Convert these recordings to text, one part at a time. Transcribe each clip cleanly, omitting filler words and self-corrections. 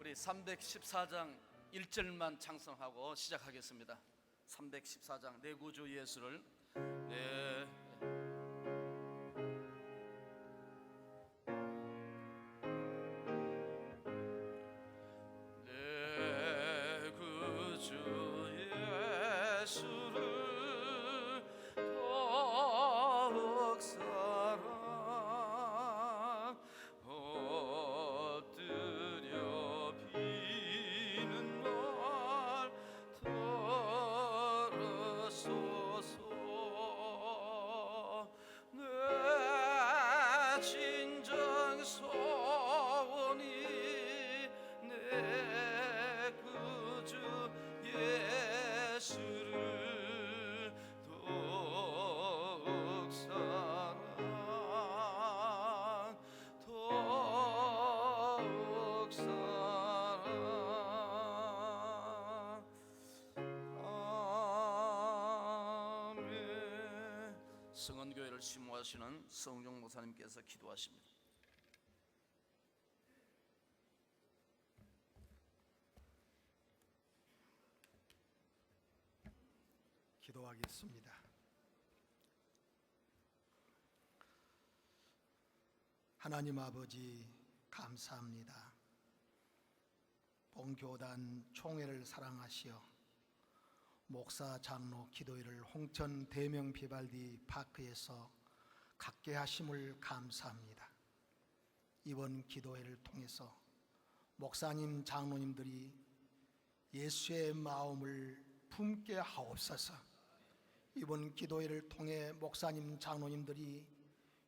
우리 314장 1절만 찬송하고 시작하겠습니다. 314장 내 구주 예수를 내 구주 예수를 더욱 사랑 엎드려 비는 날 들으소서. 내 진정 소원이 내 구주 예수를 더욱 사랑 더욱 사랑. 아멘. 성원교회를 심호하시는 성종 목사님께서 기도하십니다. 기도하겠습니다. 하나님 아버지, 감사합니다. 본교단 총회를 사랑하시어 목사 장로 기도회를 홍천 대명 비발디 파크에서 갖게 하심을 감사합니다. 이번 기도회를 통해서 목사님 장로님들이 예수의 마음을 품게 하옵소서. 이번 기도회를 통해 목사님 장로님들이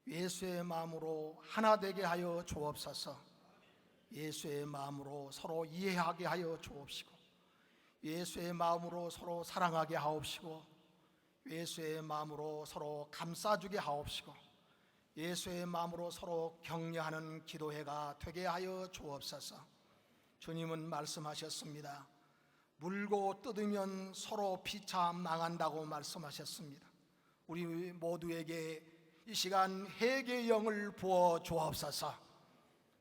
예수의 마음으로 하나 되게 하여 주옵소서. 예수의 마음으로 서로 이해하게 하여 주옵시고, 예수의 마음으로 서로 사랑하게 하옵시고, 예수의 마음으로 서로 감싸주게 하옵시고, 예수의 마음으로 서로 격려하는 기도회가 되게 하여 주옵소서. 주님은 말씀하셨습니다. 물고 뜯으면 서로 피차 망한다고 말씀하셨습니다. 우리 모두에게 이 시간 회개의 영을 부어 주옵소서.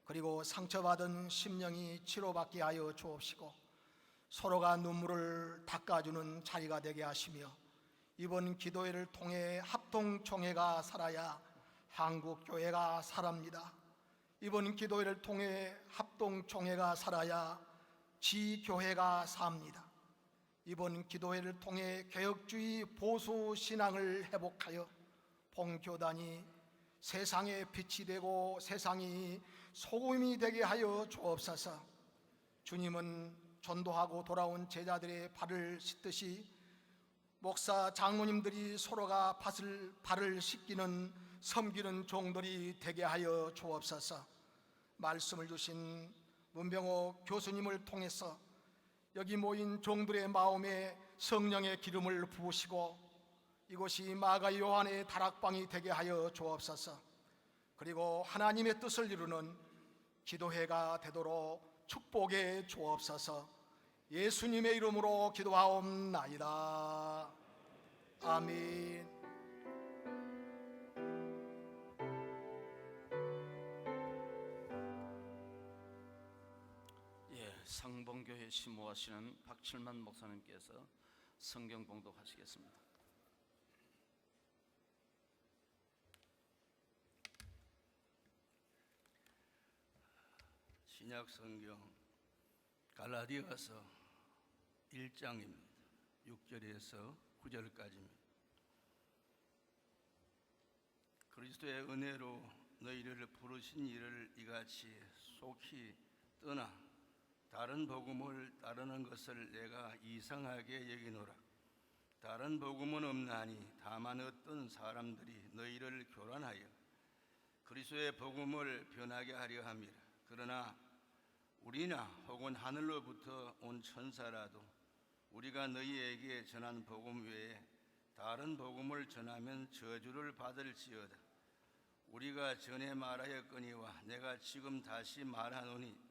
그리고 상처받은 심령이 치료받게 하여 주옵시고, 서로가 눈물을 닦아주는 자리가 되게 하시며, 이번 기도회를 통해 합동총회가 살아야 한국교회가 살합니다. 이번 기도회를 통해 합동총회가 살아야 지교회가 삽니다. 이번 기도회를 통해 개혁주의 보수 신앙을 회복하여 본교단이 세상의 빛이 되고 세상이 소금이 되게 하여 주옵소서. 주님은 전도하고 돌아온 제자들의 발을 씻듯이 목사 장로님들이 서로가 발을 씻기는 섬기는 종들이 되게 하여 주옵소서. 말씀을 주신 문병호 교수님을 통해서 여기 모인 종들의 마음에 성령의 기름을 부으시고 이곳이 마가 요한의 다락방이 되게 하여 주옵소서. 그리고 하나님의 뜻을 이루는 기도회가 되도록 축복해 주옵소서. 예수님의 이름으로 기도하옵나이다. 아멘. 상봉교회 심호하시는 박칠만 목사님께서 성경 봉독하시겠습니다. 신약 성경 갈라디아서 1장입니다. 6절에서 9절까지입니다. 그리스도의 은혜로 너희를 부르신 이를 이같이 속히 떠나 다른 복음을 따르는 것을 내가 이상하게 여기노라. 다른 복음은 없나니 다만 어떤 사람들이 너희를 교란하여 그리스도의 복음을 변하게 하려 함이라. 그러나 우리나 혹은 하늘로부터 온 천사라도 우리가 너희에게 전한 복음 외에 다른 복음을 전하면 저주를 받을지어다. 우리가 전에 말하였거니와 내가 지금 다시 말하노니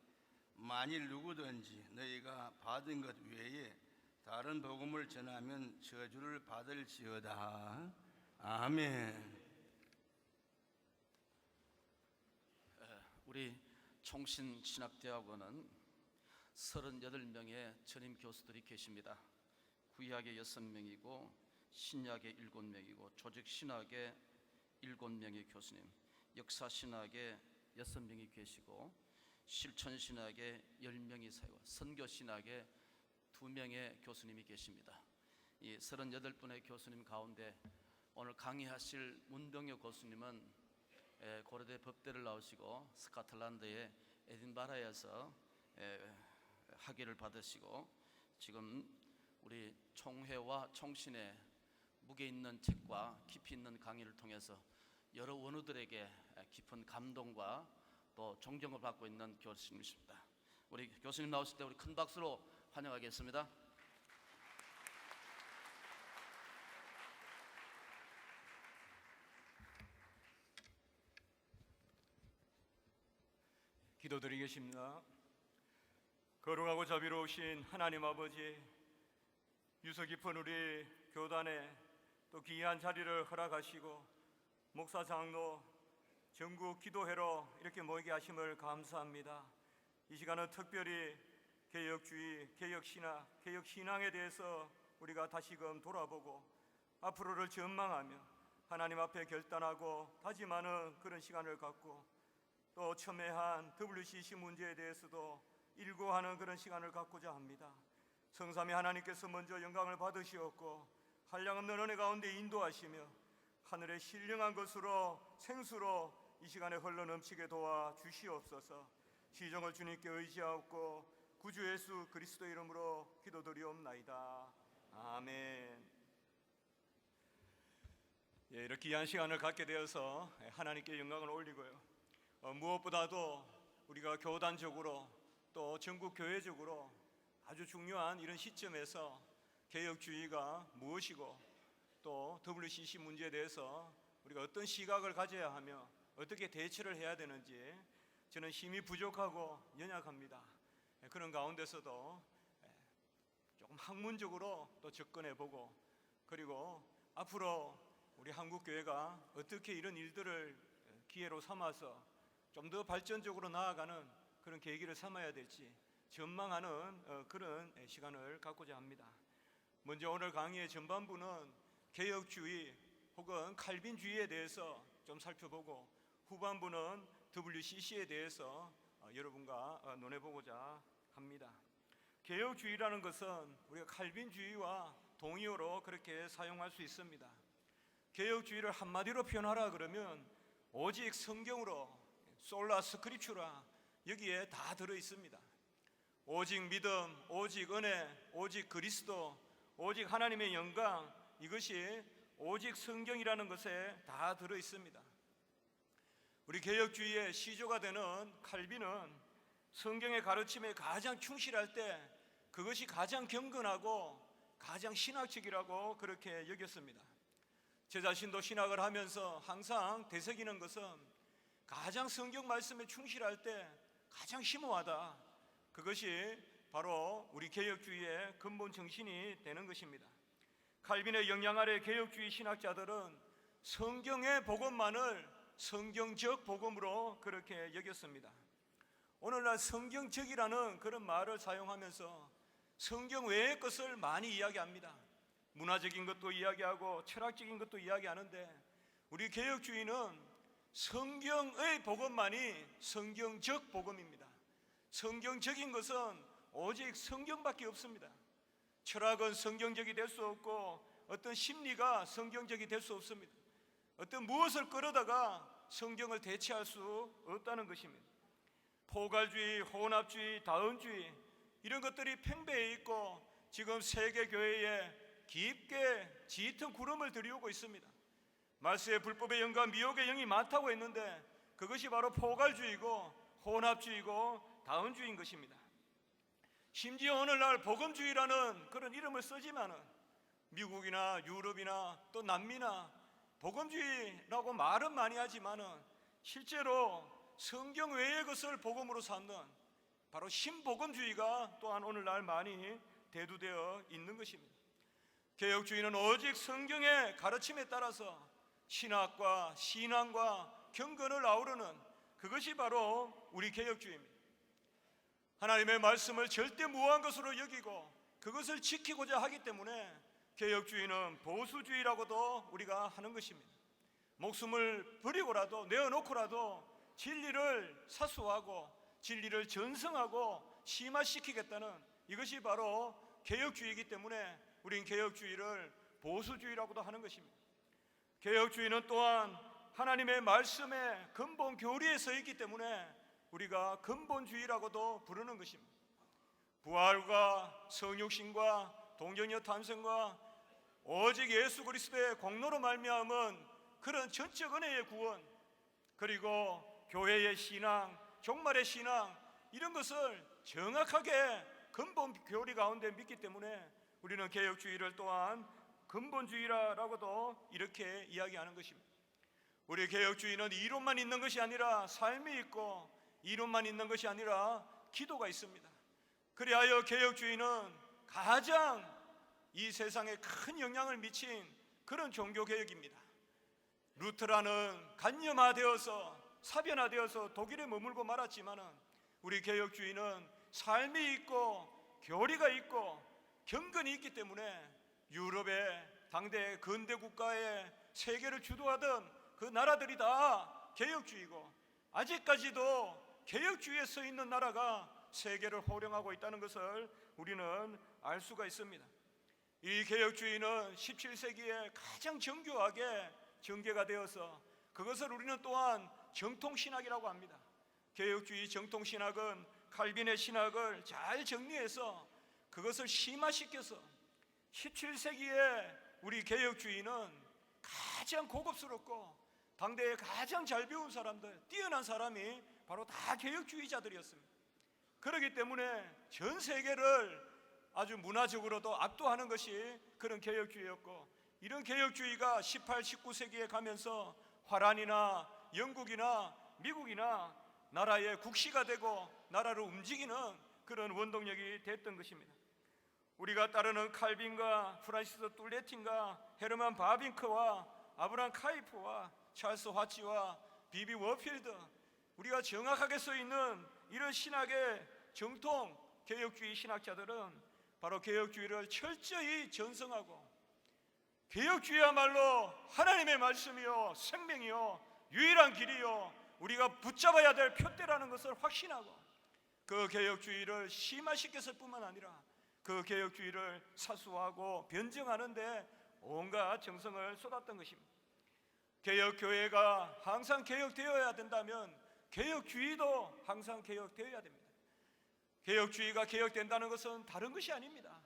만일 누구든지 너희가 받은 것 외에 다른 복음을 전하면 저주를 받을지어다. 아멘. 우리 총신신학대학원은 38명의 전임 교수들이 계십니다. 구약의 6명이고 신약의 7명이고 조직신학의 7명의 교수님, 역사신학의 6명이 계시고 실천신학의 10명이 사회와 선교신학의 2명의 교수님이 계십니다. 이 38분의 교수님 가운데 오늘 강의하실 문병혁 교수님은 고려대 법대를 나오시고 스코틀랜드의 에딘버러에서 학위를 받으시고 지금 우리 총회와 총신의 무게 있는 책과 깊이 있는 강의를 통해서 여러 원우들에게 깊은 감동과 또 존경을 받고 있는 교수님이십니다. 우리 교수님 나오실 때 우리 큰 박수로 환영하겠습니다. 기도드리겠습니다. 거룩하고 자비로우신 하나님 아버지, 유서 깊은 우리 교단에 또 귀한 자리를 허락하시고 목사 장로 전국 기도회로 이렇게 모이게 하심을 감사합니다. 이 시간은 특별히 개혁주의, 개혁신학, 개혁신앙에 대해서 우리가 다시금 돌아보고 앞으로를 전망하며 하나님 앞에 결단하고 다짐하는 그런 시간을 갖고 또 첨예한 WCC 문제에 대해서도 일구하는 그런 시간을 갖고자 합니다. 성삼위 하나님께서 먼저 영광을 받으시었고 한량없는 은혜 가운데 인도하시며 하늘의 신령한 것으로 생수로 이 시간에 흘러넘치게 도와주시옵소서. 시종을 주님께 의지하옵고 구주 예수 그리스도 이름으로 기도드리옵나이다. 아멘. 이렇게 귀한 시간을 갖게 되어서 하나님께 영광을 올리고요. 무엇보다도 우리가 교단적으로 또 전국 교회적으로 아주 중요한 이런 시점에서 개혁주의가 무엇이고 또 WCC 문제에 대해서 우리가 어떤 시각을 가져야 하며 어떻게 대처를 해야 되는지 저는 힘이 부족하고 연약합니다. 그런 가운데서도 조금 학문적으로 또 접근해보고 그리고 앞으로 우리 한국교회가 어떻게 이런 일들을 기회로 삼아서 좀 더 발전적으로 나아가는 그런 계기를 삼아야 될지 전망하는 그런 시간을 갖고자 합니다. 먼저 오늘 강의의 전반부는 개혁주의 혹은 칼빈주의에 대해서 좀 살펴보고 후반부는 WCC에 대해서 여러분과 논해보고자 합니다. 개혁주의라는 것은 우리가 칼빈주의와 동의어로 그렇게 사용할 수 있습니다. 개혁주의를 한마디로 표현하라 그러면 오직 성경으로 솔라 스크립추라 여기에 다 들어 있습니다. 오직 믿음, 오직 은혜, 오직 그리스도, 오직 하나님의 영광, 이것이 오직 성경이라는 것에 다 들어 있습니다. 우리 개혁주의의 시조가 되는 칼빈은 성경의 가르침에 가장 충실할 때 그것이 가장 경건하고 가장 신학적이라고 그렇게 여겼습니다. 제 자신도 신학을 하면서 항상 되새기는 것은 가장 성경 말씀에 충실할 때 가장 심오하다. 그것이 바로 우리 개혁주의의 근본 정신이 되는 것입니다. 칼빈의 영향 아래 개혁주의 신학자들은 성경의 복음만을 성경적 복음으로 그렇게 여겼습니다. 오늘날 성경적이라는 그런 말을 사용하면서 성경 외의 것을 많이 이야기합니다. 문화적인 것도 이야기하고 철학적인 것도 이야기하는데 우리 개혁주의는 성경의 복음만이 성경적 복음입니다. 성경적인 것은 오직 성경밖에 없습니다. 철학은 성경적이 될 수 없고 어떤 심리가 성경적이 될 수 없습니다. 어떤 무엇을 끌어다가 성경을 대체할 수 없다는 것입니다. 포괄주의, 혼합주의, 다원주의 이런 것들이 팽배해 있고 지금 세계 교회에 깊게 짙은 구름을 들이우고 있습니다. 말세의 불법의 영과 미혹의 영이 많다고 했는데 그것이 바로 포괄주의고 혼합주의고 다원주의인 것입니다. 심지어 오늘날 복음주의라는 그런 이름을 쓰지만은 미국이나 유럽이나 또 남미나 복음주의라고 말은 많이 하지만은 실제로 성경 외의 것을 복음으로 삼는 바로 신복음주의가 또한 오늘날 많이 대두되어 있는 것입니다. 개혁주의는 오직 성경의 가르침에 따라서 신학과 신앙과 경건을 아우르는 그것이 바로 우리 개혁주의입니다. 하나님의 말씀을 절대 무한 것으로 여기고 그것을 지키고자 하기 때문에 개혁주의는 보수주의라고도 우리가 하는 것입니다. 목숨을 버리고라도 내어놓고라도 진리를 사수하고 진리를 전승하고 심화시키겠다는 이것이 바로 개혁주의이기 때문에 우린 개혁주의를 보수주의라고도 하는 것입니다. 개혁주의는 또한 하나님의 말씀의 근본 교리에 서 있기 때문에 우리가 근본주의라고도 부르는 것입니다. 부활과 성육신과 동정녀 탄생과 오직 예수 그리스도의 공로로 말미암은 그런 전적 은혜의 구원, 그리고 교회의 신앙, 종말의 신앙, 이런 것을 정확하게 근본 교리 가운데 믿기 때문에 우리는 개혁주의를 또한 근본주의라고도 이렇게 이야기하는 것입니다. 우리 개혁주의는 이론만 있는 것이 아니라 삶이 있고, 이론만 있는 것이 아니라 기도가 있습니다. 그리하여 개혁주의는 가장 이 세상에 큰 영향을 미친 그런 종교개혁입니다. 루터라는 간념화되어서 사변화되어서 독일에 머물고 말았지만은 우리 개혁주의는 삶이 있고 교리가 있고 경건이 있기 때문에 유럽의 당대 근대 국가의 세계를 주도하던 그 나라들이 다 개혁주의고, 아직까지도 개혁주의에 서 있는 나라가 세계를 호령하고 있다는 것을 우리는 알 수가 있습니다. 이 개혁주의는 17세기에 가장 정교하게 전개가 되어서 그것을 우리는 또한 정통신학이라고 합니다. 개혁주의 정통신학은 칼빈의 신학을 잘 정리해서 그것을 심화시켜서 17세기에 우리 개혁주의는 가장 고급스럽고 당대에 가장 잘 배운 사람들, 뛰어난 사람이 바로 다 개혁주의자들이었습니다. 그렇기 때문에 전 세계를 아주 문화적으로도 압도하는 것이 그런 개혁주의였고, 이런 개혁주의가 18, 19세기에 가면서 화란이나 영국이나 미국이나 나라의 국시가 되고 나라를 움직이는 그런 원동력이 됐던 것입니다. 우리가 따르는 칼빈과 프란시스 툴레틴과 헤르만 바빙크와 아브람 카이프와 찰스 화치와 비비 워필드, 우리가 정확하게 써 있는 이런 신학의 정통 개혁주의 신학자들은 바로 개혁주의를 철저히 전승하고, 개혁주의야말로 하나님의 말씀이요 생명이요 유일한 길이요 우리가 붙잡아야 될 표대라는 것을 확신하고 그 개혁주의를 심화시켰을 뿐만 아니라 그 개혁주의를 사수하고 변증하는 데 온갖 정성을 쏟았던 것입니다. 개혁교회가 항상 개혁되어야 된다면 개혁주의도 항상 개혁되어야 됩니다. 개혁주의가 개혁된다는 것은 다른 것이 아닙니다.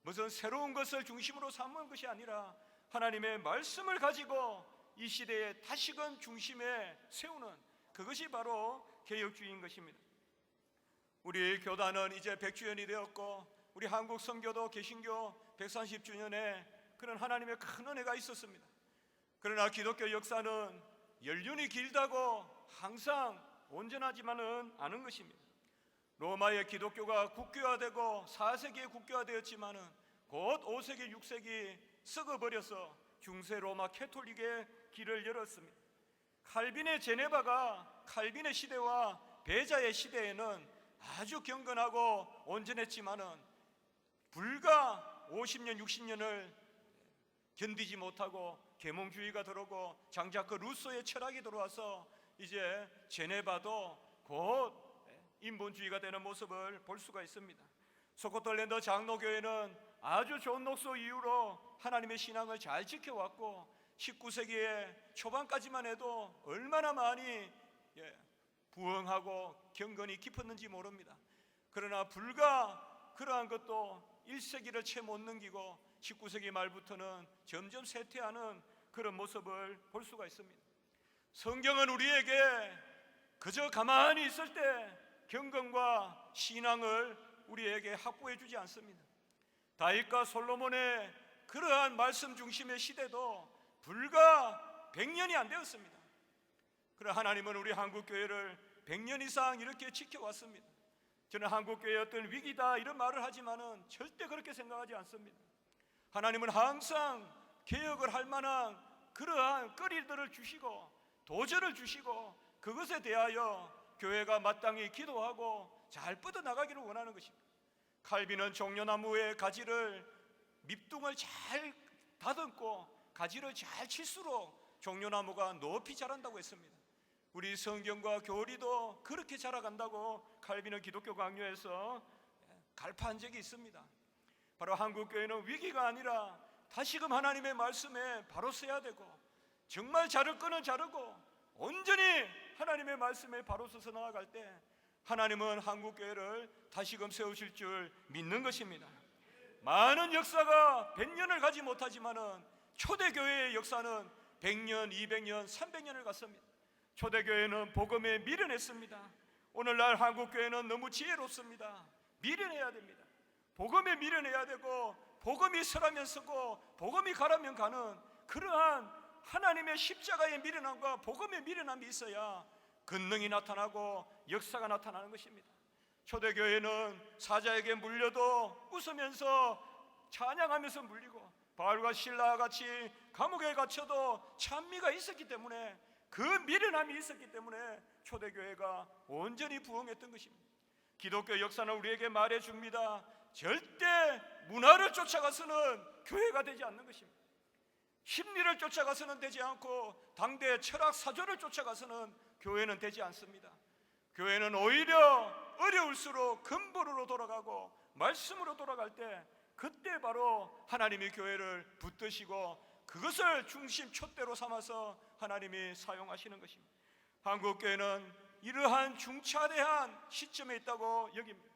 무슨 새로운 것을 중심으로 삼는 것이 아니라 하나님의 말씀을 가지고 이 시대에 다시금 중심에 세우는 그것이 바로 개혁주의인 것입니다. 우리 교단은 이제 100주년이 되었고, 우리 한국 선교도 개신교 130주년에 그런 하나님의 큰 은혜가 있었습니다. 그러나 기독교 역사는 연륜이 길다고 항상 온전하지만은 않은 것입니다. 로마의 기독교가 국교화되고 4세기에 국교화되었지만은 곧 5세기, 6세기 썩어버려서 중세 로마 캐톨릭의 길을 열었습니다. 칼빈의 제네바가 칼빈의 시대와 베자의 시대에는 아주 경건하고 온전했지만은 불과 50년, 60년을 견디지 못하고 계몽주의가 들어오고 장자크 루소의 철학이 들어와서 이제 제네바도 곧 인본주의가 되는 모습을 볼 수가 있습니다. 스코틀랜드 장로교회는 아주 좋은 녹소 이후로 하나님의 신앙을 잘 지켜왔고 19세기의 초반까지만 해도 얼마나 많이 부흥하고 경건이 깊었는지 모릅니다. 그러나 불과 그러한 것도 1세기를 채 못 넘기고 19세기 말부터는 점점 쇠퇴하는 그런 모습을 볼 수가 있습니다. 성경은 우리에게 그저 가만히 있을 때 경건과 신앙을 우리에게 확보해 주지 않습니다. 다윗과 솔로몬의 그러한 말씀 중심의 시대도 불과 100년이 안 되었습니다. 그러나 하나님은 우리 한국교회를 100년 이상 이렇게 지켜왔습니다. 저는 한국교회의 어떤 위기다 이런 말을 하지만은 절대 그렇게 생각하지 않습니다. 하나님은 항상 개혁을 할 만한 그러한 거리들을 주시고 도전을 주시고 그것에 대하여 교회가 마땅히 기도하고 잘 뻗어나가기를 원하는 것입니다. 칼빈은 종려나무의 가지를 밑둥을 잘 다듬고 가지를 잘 칠수록 종려나무가 높이 자란다고 했습니다. 우리 성경과 교리도 그렇게 자라간다고 칼빈은 기독교 강요에서 갈파한 적이 있습니다. 바로 한국교회는 위기가 아니라 다시금 하나님의 말씀에 바로 서야 되고, 정말 자를 거는 자르고 온전히 하나님의 말씀에 바로 서서 나아갈 때 하나님은 한국교회를 다시금 세우실 줄 믿는 것입니다. 많은 역사가 100년을 가지 못하지만은 초대교회의 역사는 100년, 200년, 300년을 갔습니다. 초대교회는 복음에 미련했습니다. 오늘날 한국교회는 너무 지혜롭습니다. 미련해야 됩니다. 복음에 미련해야 되고, 복음이 서라면 서고 복음이 가라면 가는 그러한 하나님의 십자가의 미련함과 복음의 미련함이 있어야 권능이 나타나고 역사가 나타나는 것입니다. 초대교회는 사자에게 물려도 웃으면서 찬양하면서 물리고, 바울과 실라와 같이 감옥에 갇혀도 찬미가 있었기 때문에, 그 미련함이 있었기 때문에 초대교회가 온전히 부흥했던 것입니다. 기독교 역사는 우리에게 말해줍니다. 절대 문화를 쫓아가서는 교회가 되지 않는 것입니다. 심리를 쫓아가서는 되지 않고 당대 철학 사조를 쫓아가서는 교회는 되지 않습니다. 교회는 오히려 어려울수록 근본으로 돌아가고 말씀으로 돌아갈 때, 그때 바로 하나님이 교회를 붙드시고 그것을 중심 촛대로 삼아서 하나님이 사용하시는 것입니다. 한국교회는 이러한 중차대한 시점에 있다고 여깁니다.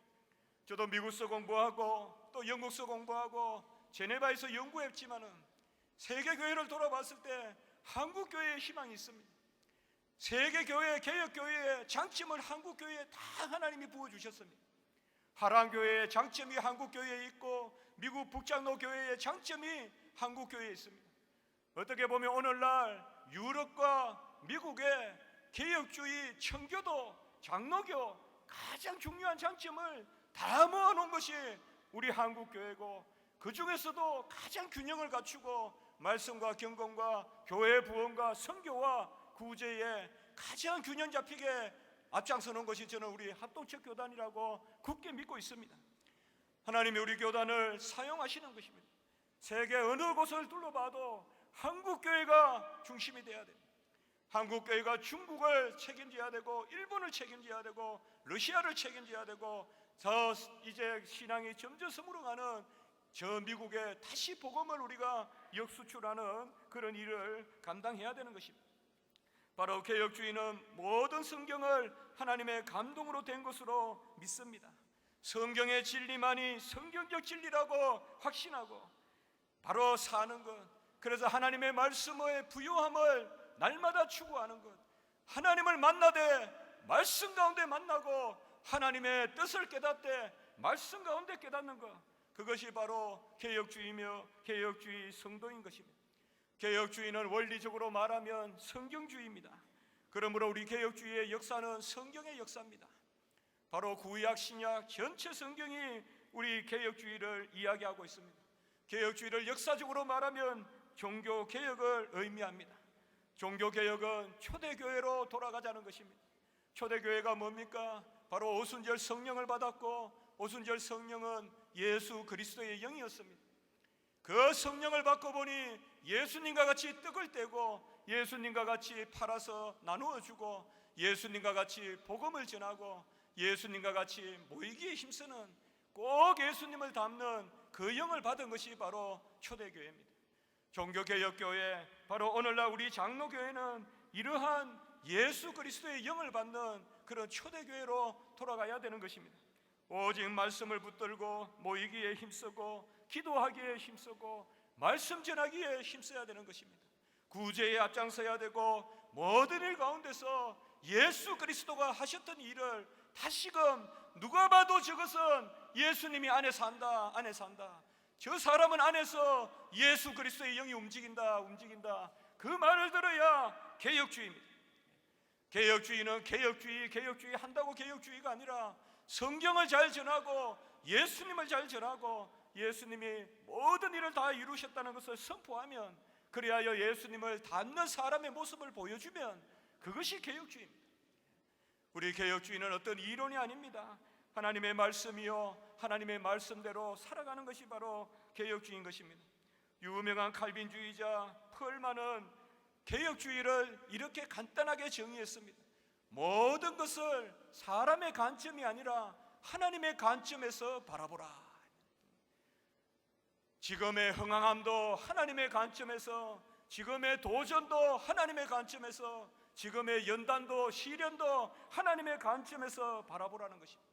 저도 미국서 공부하고 또 영국서 공부하고 제네바에서 연구했지만은 세계교회를 돌아봤을 때 한국교회의 희망이 있습니다. 세계교회, 개혁교회의 장점을 한국교회에 다 하나님이 부어주셨습니다. 하란교회의 장점이 한국교회에 있고 미국 북장로교회의 장점이 한국교회에 있습니다. 어떻게 보면 오늘날 유럽과 미국의 개혁주의, 청교도, 장로교 가장 중요한 장점을 다 모아놓은 것이 우리 한국교회고, 그 중에서도 가장 균형을 갖추고 말씀과 경건과 교회 부흥과 선교와 구제에 가장 균형 잡히게 앞장서는 것이 저는 우리 합동적 교단이라고 굳게 믿고 있습니다. 하나님이 우리 교단을 사용하시는 것입니다. 세계 어느 곳을 둘러봐도 한국교회가 중심이 돼야 됩니다. 한국교회가 중국을 책임져야 되고, 일본을 책임져야 되고, 러시아를 책임져야 되고, 저 이제 신앙이 점점 서물어가는 저 미국에 다시 복음을 우리가 역수출하는 그런 일을 감당해야 되는 것입니다. 바로 개혁주의는 모든 성경을 하나님의 감동으로 된 것으로 믿습니다. 성경의 진리만이 성경적 진리라고 확신하고 바로 사는 것, 그래서 하나님의 말씀의 부요함을 날마다 추구하는 것, 하나님을 만나되 말씀 가운데 만나고 하나님의 뜻을 깨닫되 말씀 가운데 깨닫는 것, 그것이 바로 개혁주의며 개혁주의 성도인 것입니다. 개혁주의는 원리적으로 말하면 성경주의입니다. 그러므로 우리 개혁주의의 역사는 성경의 역사입니다. 바로 구약 신약 전체 성경이 우리 개혁주의를 이야기하고 있습니다. 개혁주의를 역사적으로 말하면 종교개혁을 의미합니다. 종교개혁은 초대교회로 돌아가자는 것입니다. 초대교회가 뭡니까? 바로 오순절 성령을 받았고, 오순절 성령은 예수 그리스도의 영이었습니다. 그 성령을 받고 보니 예수님과 같이 떡을 떼고, 예수님과 같이 팔아서 나누어 주고, 예수님과 같이 복음을 전하고, 예수님과 같이 모이기에 힘쓰는, 꼭 예수님을 닮는 그 영을 받은 것이 바로 초대교회입니다. 종교개혁교회, 바로 오늘날 우리 장로교회는 이러한 예수 그리스도의 영을 받는 그런 초대교회로 돌아가야 되는 것입니다. 오직 말씀을 붙들고 모이기에 힘쓰고 기도하기에 힘쓰고 말씀 전하기에 힘써야 되는 것입니다. 구제에 앞장서야 되고, 모든 일 가운데서 예수 그리스도가 하셨던 일을 다시금 누가 봐도 저것은 예수님이 안에 산다, 안에 산다, 저 사람은 안에서 예수 그리스도의 영이 움직인다, 그 말을 들어야 개혁주의입니다. 개혁주의는 개혁주의 한다고 개혁주의가 아니라 성경을 잘 전하고 예수님을 잘 전하고 예수님이 모든 일을 다 이루셨다는 것을 선포하면, 그리하여 예수님을 닮는 사람의 모습을 보여주면 그것이 개혁주의입니다. 우리 개혁주의는 어떤 이론이 아닙니다. 하나님의 말씀이요, 하나님의 말씀대로 살아가는 것이 바로 개혁주의인 것입니다. 유명한 칼빈주의자 펄만은 개혁주의를 이렇게 간단하게 정의했습니다. 모든 것을 사람의 관점이 아니라 하나님의 관점에서 바라보라. 지금의 흥황함도 하나님의 관점에서, 지금의 도전도 하나님의 관점에서, 지금의 연단도 시련도 하나님의 관점에서 바라보라는 것입니다.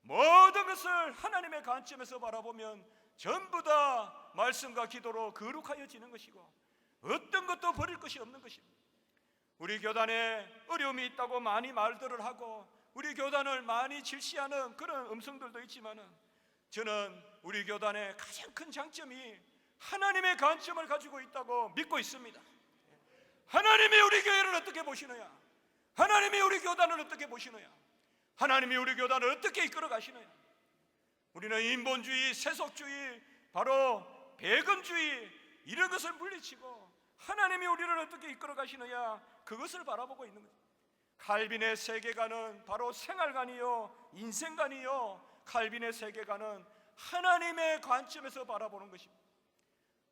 모든 것을 하나님의 관점에서 바라보면 전부 다 말씀과 기도로 거룩하여지는 것이고 어떤 것도 버릴 것이 없는 것입니다. 우리 교단에 어려움이 있다고 많이 말들을 하고 우리 교단을 많이 질시하는 그런 음성들도 있지만은, 저는 우리 교단의 가장 큰 장점이 하나님의 관점을 가지고 있다고 믿고 있습니다. 하나님이 우리 교회를 어떻게 보시느냐? 하나님이 우리 교단을 어떻게 보시느냐? 하나님이 우리 교단을 어떻게 이끌어 가시느냐? 우리는 인본주의, 세속주의, 바로 배금주의 이런 것을 물리치고 하나님이 우리를 어떻게 이끌어 가시느냐, 그것을 바라보고 있는 거죠. 칼빈의 세계관은 바로 생활관이요, 인생관이요, 칼빈의 세계관은 하나님의 관점에서 바라보는 것입니다.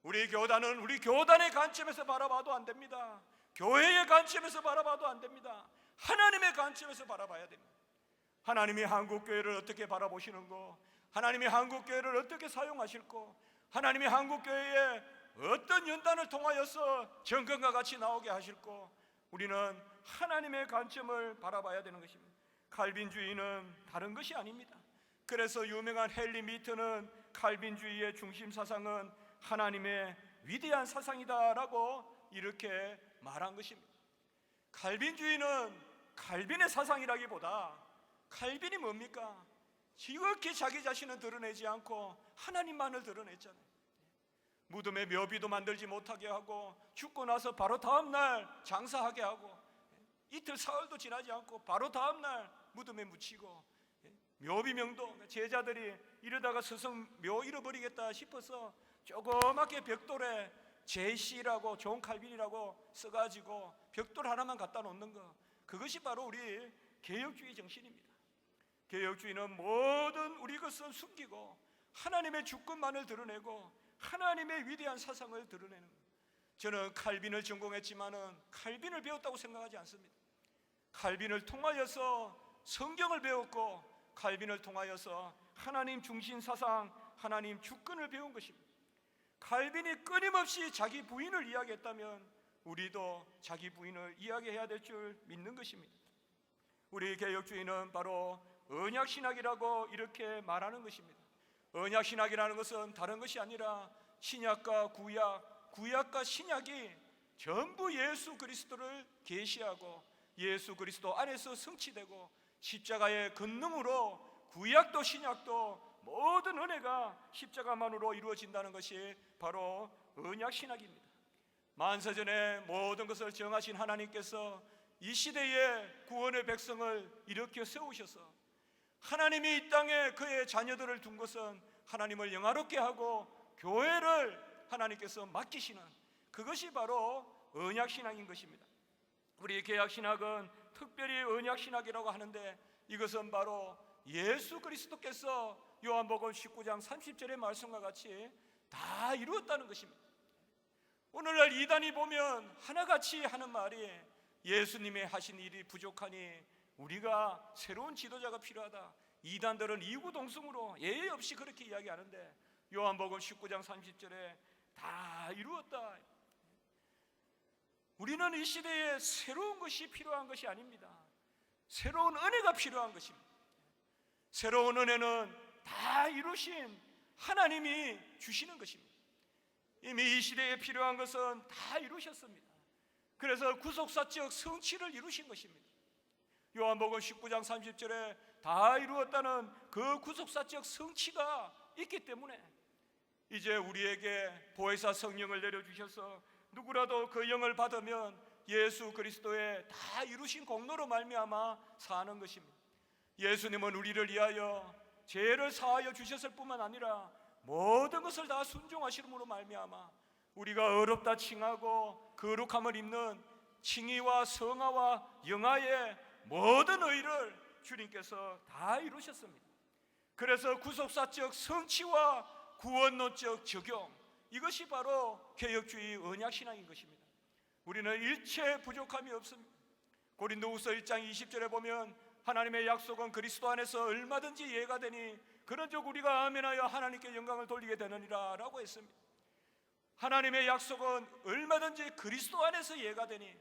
우리 교단은 우리 교단의 관점에서 바라봐도 안 됩니다. 교회의 관점에서 바라봐도 안 됩니다. 하나님의 관점에서 바라봐야 됩니다. 하나님이 한국교회를 어떻게 바라보시는고, 하나님이 한국교회를 어떻게 사용하실고, 하나님이 한국교회에 어떤 연단을 통하여서 정권과 같이 나오게 하실고, 우리는 하나님의 관점을 바라봐야 되는 것입니다. 칼빈주의는 다른 것이 아닙니다. 그래서 유명한 헨리 미트는 칼빈주의의 중심 사상은 하나님의 위대한 사상이다라고 이렇게 말한 것입니다. 칼빈주의는 칼빈의 사상이라기보다, 칼빈이 뭡니까? 지극히 자기 자신을 드러내지 않고 하나님만을 드러냈잖아요. 무덤에 묘비도 만들지 못하게 하고, 죽고 나서 바로 다음날 장사하게 하고, 이틀 사흘도 지나지 않고 바로 다음날 무덤에 묻히고, 묘비명도 제자들이 이러다가 스승 묘 잃어버리겠다 싶어서 조그맣게 벽돌에 제시라고, 존 칼빈이라고 써가지고 벽돌 하나만 갖다 놓는 거, 그것이 바로 우리 개혁주의 정신입니다. 개혁주의는 모든 우리 것을 숨기고 하나님의 주권만을 드러내고 하나님의 위대한 사상을 드러내는 거예요. 저는 칼빈을 전공했지만은 칼빈을 배웠다고 생각하지 않습니다. 칼빈을 통하여서 성경을 배웠고, 칼빈을 통하여서 하나님 중심 사상, 하나님 주권을 배운 것입니다. 칼빈이 끊임없이 자기 부인을 이야기했다면 우리도 자기 부인을 이야기해야 될 줄 믿는 것입니다. 우리 개혁주의는 바로 언약신학이라고 이렇게 말하는 것입니다. 언약신학이라는 것은 다른 것이 아니라 신약과 구약, 구약과 신약이 전부 예수 그리스도를 계시하고 예수 그리스도 안에서 성취되고 십자가의 권능으로 구약도 신약도 모든 은혜가 십자가만으로 이루어진다는 것이 바로 언약신학입니다. 만세전에 모든 것을 정하신 하나님께서 이 시대에 구원의 백성을 일으켜 세우셔서 하나님이 이 땅에 그의 자녀들을 둔 것은 하나님을 영화롭게 하고 교회를 하나님께서 맡기시는, 그것이 바로 언약신학인 것입니다. 우리 개혁신학은 특별히 언약신학이라고 하는데, 이것은 바로 예수 그리스도께서 요한복음 19장 30절의 말씀과 같이 다 이루었다는 것입니다. 오늘날 이단이 보면 하나같이 하는 말이 예수님의 하신 일이 부족하니 우리가 새로운 지도자가 필요하다. 이단들은 이구동성으로 예의 없이 그렇게 이야기하는데, 요한복음 19장 30절에 다 이루었다. 우리는 이 시대에 새로운 것이 필요한 것이 아닙니다. 새로운 은혜가 필요한 것입니다. 새로운 은혜는 다 이루신 하나님이 주시는 것입니다. 이미 이 시대에 필요한 것은 다 이루셨습니다. 그래서 구속사적 성취를 이루신 것입니다. 요한복음 19장 30절에 다 이루었다는 그 구속사적 성취가 있기 때문에 이제 우리에게 보혜사 성령을 내려주셔서 누구라도 그 영을 받으면 예수 그리스도의 다 이루신 공로로 말미암아 사는 것입니다. 예수님은 우리를 위하여 죄를 사하여 주셨을 뿐만 아니라 모든 것을 다 순종하시므로 말미암아 우리가 어렵다 칭하고 거룩함을 입는 칭의와 성화와 영화의 모든 의를 주님께서 다 이루셨습니다. 그래서 구속사적 성취와 구원론적 적용, 이것이 바로 개혁주의 언약신앙인 것입니다. 우리는 일체 부족함이 없습니다. 고린도후서 1장 20절에 보면 하나님의 약속은 그리스도 안에서 얼마든지 이해가 되니 그런즉 우리가 아멘하여 하나님께 영광을 돌리게 되느니라 라고 했습니다. 하나님의 약속은 얼마든지 그리스도 안에서 이해가 되니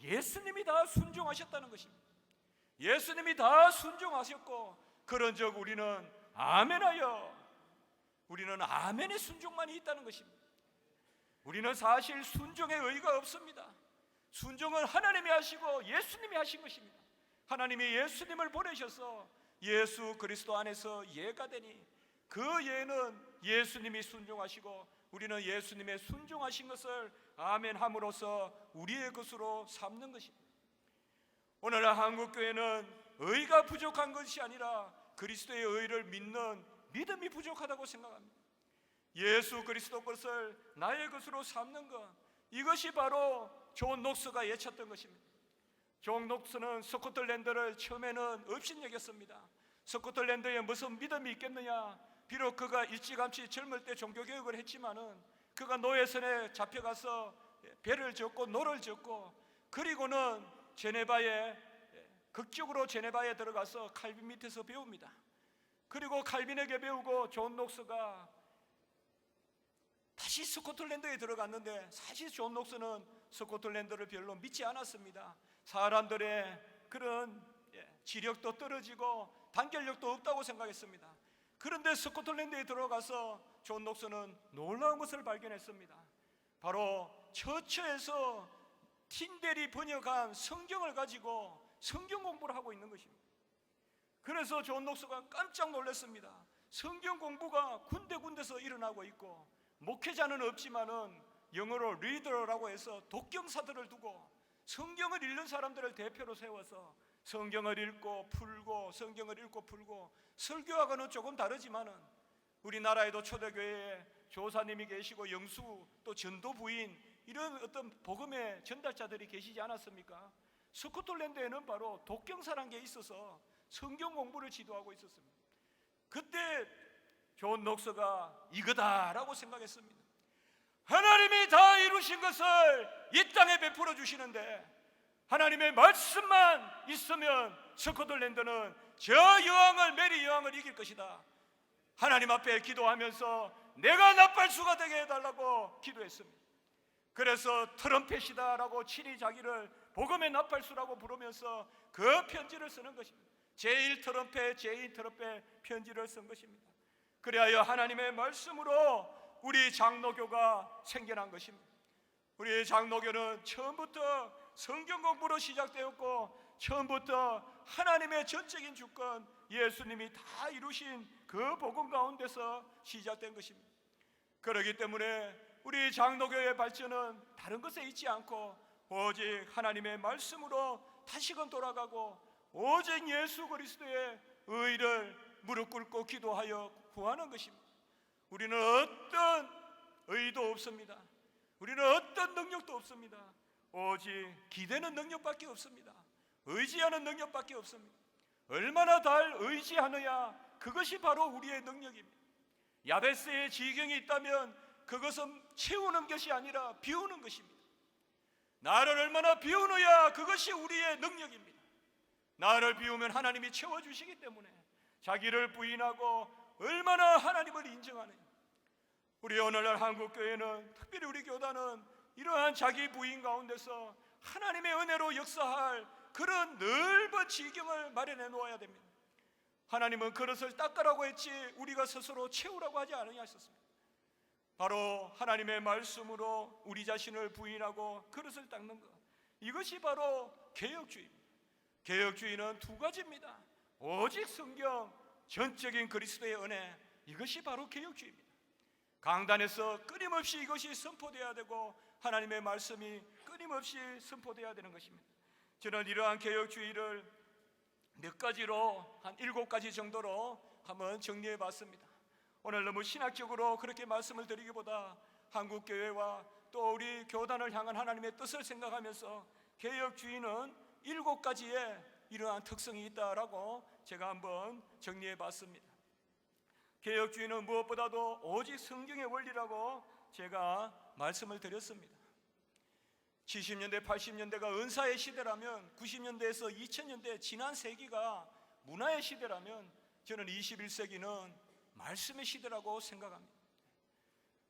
예수님이 다 순종하셨다는 것입니다. 예수님이 다 순종하셨고 그런즉 우리는 아멘하여, 우리는 아멘의 순종만이 있다는 것입니다. 우리는 사실 순종의 의의가 없습니다. 순종은 하나님이 하시고 예수님이 하신 것입니다. 하나님이 예수님을 보내셔서 예수 그리스도 안에서 예가 되니 그 예는 예수님이 순종하시고 우리는 예수님의 순종하신 것을 아멘함으로써 우리의 것으로 삼는 것입니다. 오늘날 한국교회는 의가 부족한 것이 아니라 그리스도의 의를 믿는 믿음이 부족하다고 생각합니다. 예수 그리스도 것을 나의 것으로 삼는 것, 이것이 바로 존 녹스가 외쳤던 것입니다. 존 녹스는 스코틀랜드를 처음에는 업신여겼습니다. 스코틀랜드에 무슨 믿음이 있겠느냐. 비록 그가 일찌감치 젊을 때 종교개혁을 했지만은 그가 노예선에 잡혀가서 배를 젓고 노를 젓고 그리고는 극적으로 제네바에 들어가서 칼빈 밑에서 배웁니다. 그리고 칼빈에게 배우고 존 녹스가 다시 스코틀랜드에 들어갔는데 사실 존 녹스는 스코틀랜드를 별로 믿지 않았습니다. 사람들의 그런 지력도 떨어지고 단결력도 없다고 생각했습니다. 그런데 스코틀랜드에 들어가서 존 녹스는 놀라운 것을 발견했습니다. 바로 처처에서 틴델이 번역한 성경을 가지고 성경 공부를 하고 있는 것입니다. 그래서 존 녹스가 깜짝 놀랐습니다. 성경 공부가 군데군데서 일어나고 있고 목회자는 없지만은 영어로 리더라고 해서 독경사들을 두고 성경을 읽는 사람들을 대표로 세워서 성경을 읽고 풀고 성경을 읽고 풀고 설교하고는 조금 다르지만은 우리나라에도 초대교회에 조사님이 계시고 영수 또 전도 부인 이런 어떤 복음의 전달자들이 계시지 않았습니까? 스코틀랜드에는 바로 독경사라는 게 있어서 성경 공부를 지도하고 있었습니다. 그때 존 녹스가 이거다라고 생각했습니다. 하나님이 다 이루신 것을 이 땅에 베풀어 주시는데 하나님의 말씀만 있으면 스코틀랜드는 저 여왕을, 메리 여왕을 이길 것이다. 하나님 앞에 기도하면서 내가 나팔수가 되게 해달라고 기도했습니다. 그래서 트럼펫이다라고 친히 자기를 복음의 나팔수라고 부르면서 그 편지를 쓰는 것입니다. 제1 트럼펫 편지를 쓴 것입니다. 그리하여 하나님의 말씀으로 우리 장로교가 생겨난 것입니다. 우리 장로교는 처음부터 성경 공부로 시작되었고 처음부터 하나님의 전적인 주권 예수님이 다 이루신 그 복음 가운데서 시작된 것입니다. 그렇기 때문에 우리 장로교의 발전은 다른 것에 있지 않고 오직 하나님의 말씀으로 다시금 돌아가고 오직 예수 그리스도의 의를 무릎 꿇고 기도하여 구하는 것입니다. 우리는 어떤 의도 없습니다. 우리는 어떤 능력도 없습니다. 오직 기대는 능력밖에 없습니다. 의지하는 능력밖에 없습니다. 얼마나 달 의지하느냐, 그것이 바로 우리의 능력입니다. 야베스의 지경이 있다면 그것은 채우는 것이 아니라 비우는 것입니다. 나를 얼마나 비우느냐, 그것이 우리의 능력입니다. 나를 비우면 하나님이 채워주시기 때문에 자기를 부인하고 얼마나 하나님을 인정하느냐. 우리 오늘날 한국교회는 특별히 우리 교단은 이러한 자기 부인 가운데서 하나님의 은혜로 역사할 그런 넓은 지경을 마련해 놓아야 됩니다. 하나님은 그릇을 닦으라고 했지 우리가 스스로 채우라고 하지 않으냐 하셨습니다. 바로 하나님의 말씀으로 우리 자신을 부인하고 그릇을 닦는 것, 이것이 바로 개혁주의입니다. 개혁주의는 두 가지입니다. 오직 성경, 전적인 그리스도의 은혜, 이것이 바로 개혁주의입니다. 강단에서 끊임없이 이것이 선포되어야 되고 하나님의 말씀이 끊임없이 선포되어야 되는 것입니다. 저는 이러한 개혁주의를 몇 가지로 한 7가지 정도로 한번 정리해 봤습니다. 오늘 너무 신학적으로 그렇게 말씀을 드리기보다 한국교회와 또 우리 교단을 향한 하나님의 뜻을 생각하면서 개혁주의는 7가지의 이러한 특성이 있다라고 제가 한번 정리해 봤습니다. 개혁주의는 무엇보다도 오직 성경의 원리라고 제가 말씀을 드렸습니다. 70년대, 80년대가 은사의 시대라면 90년대에서 2000년대 지난 세기가 문화의 시대라면 저는 21세기는 말씀의 시대라고 생각합니다.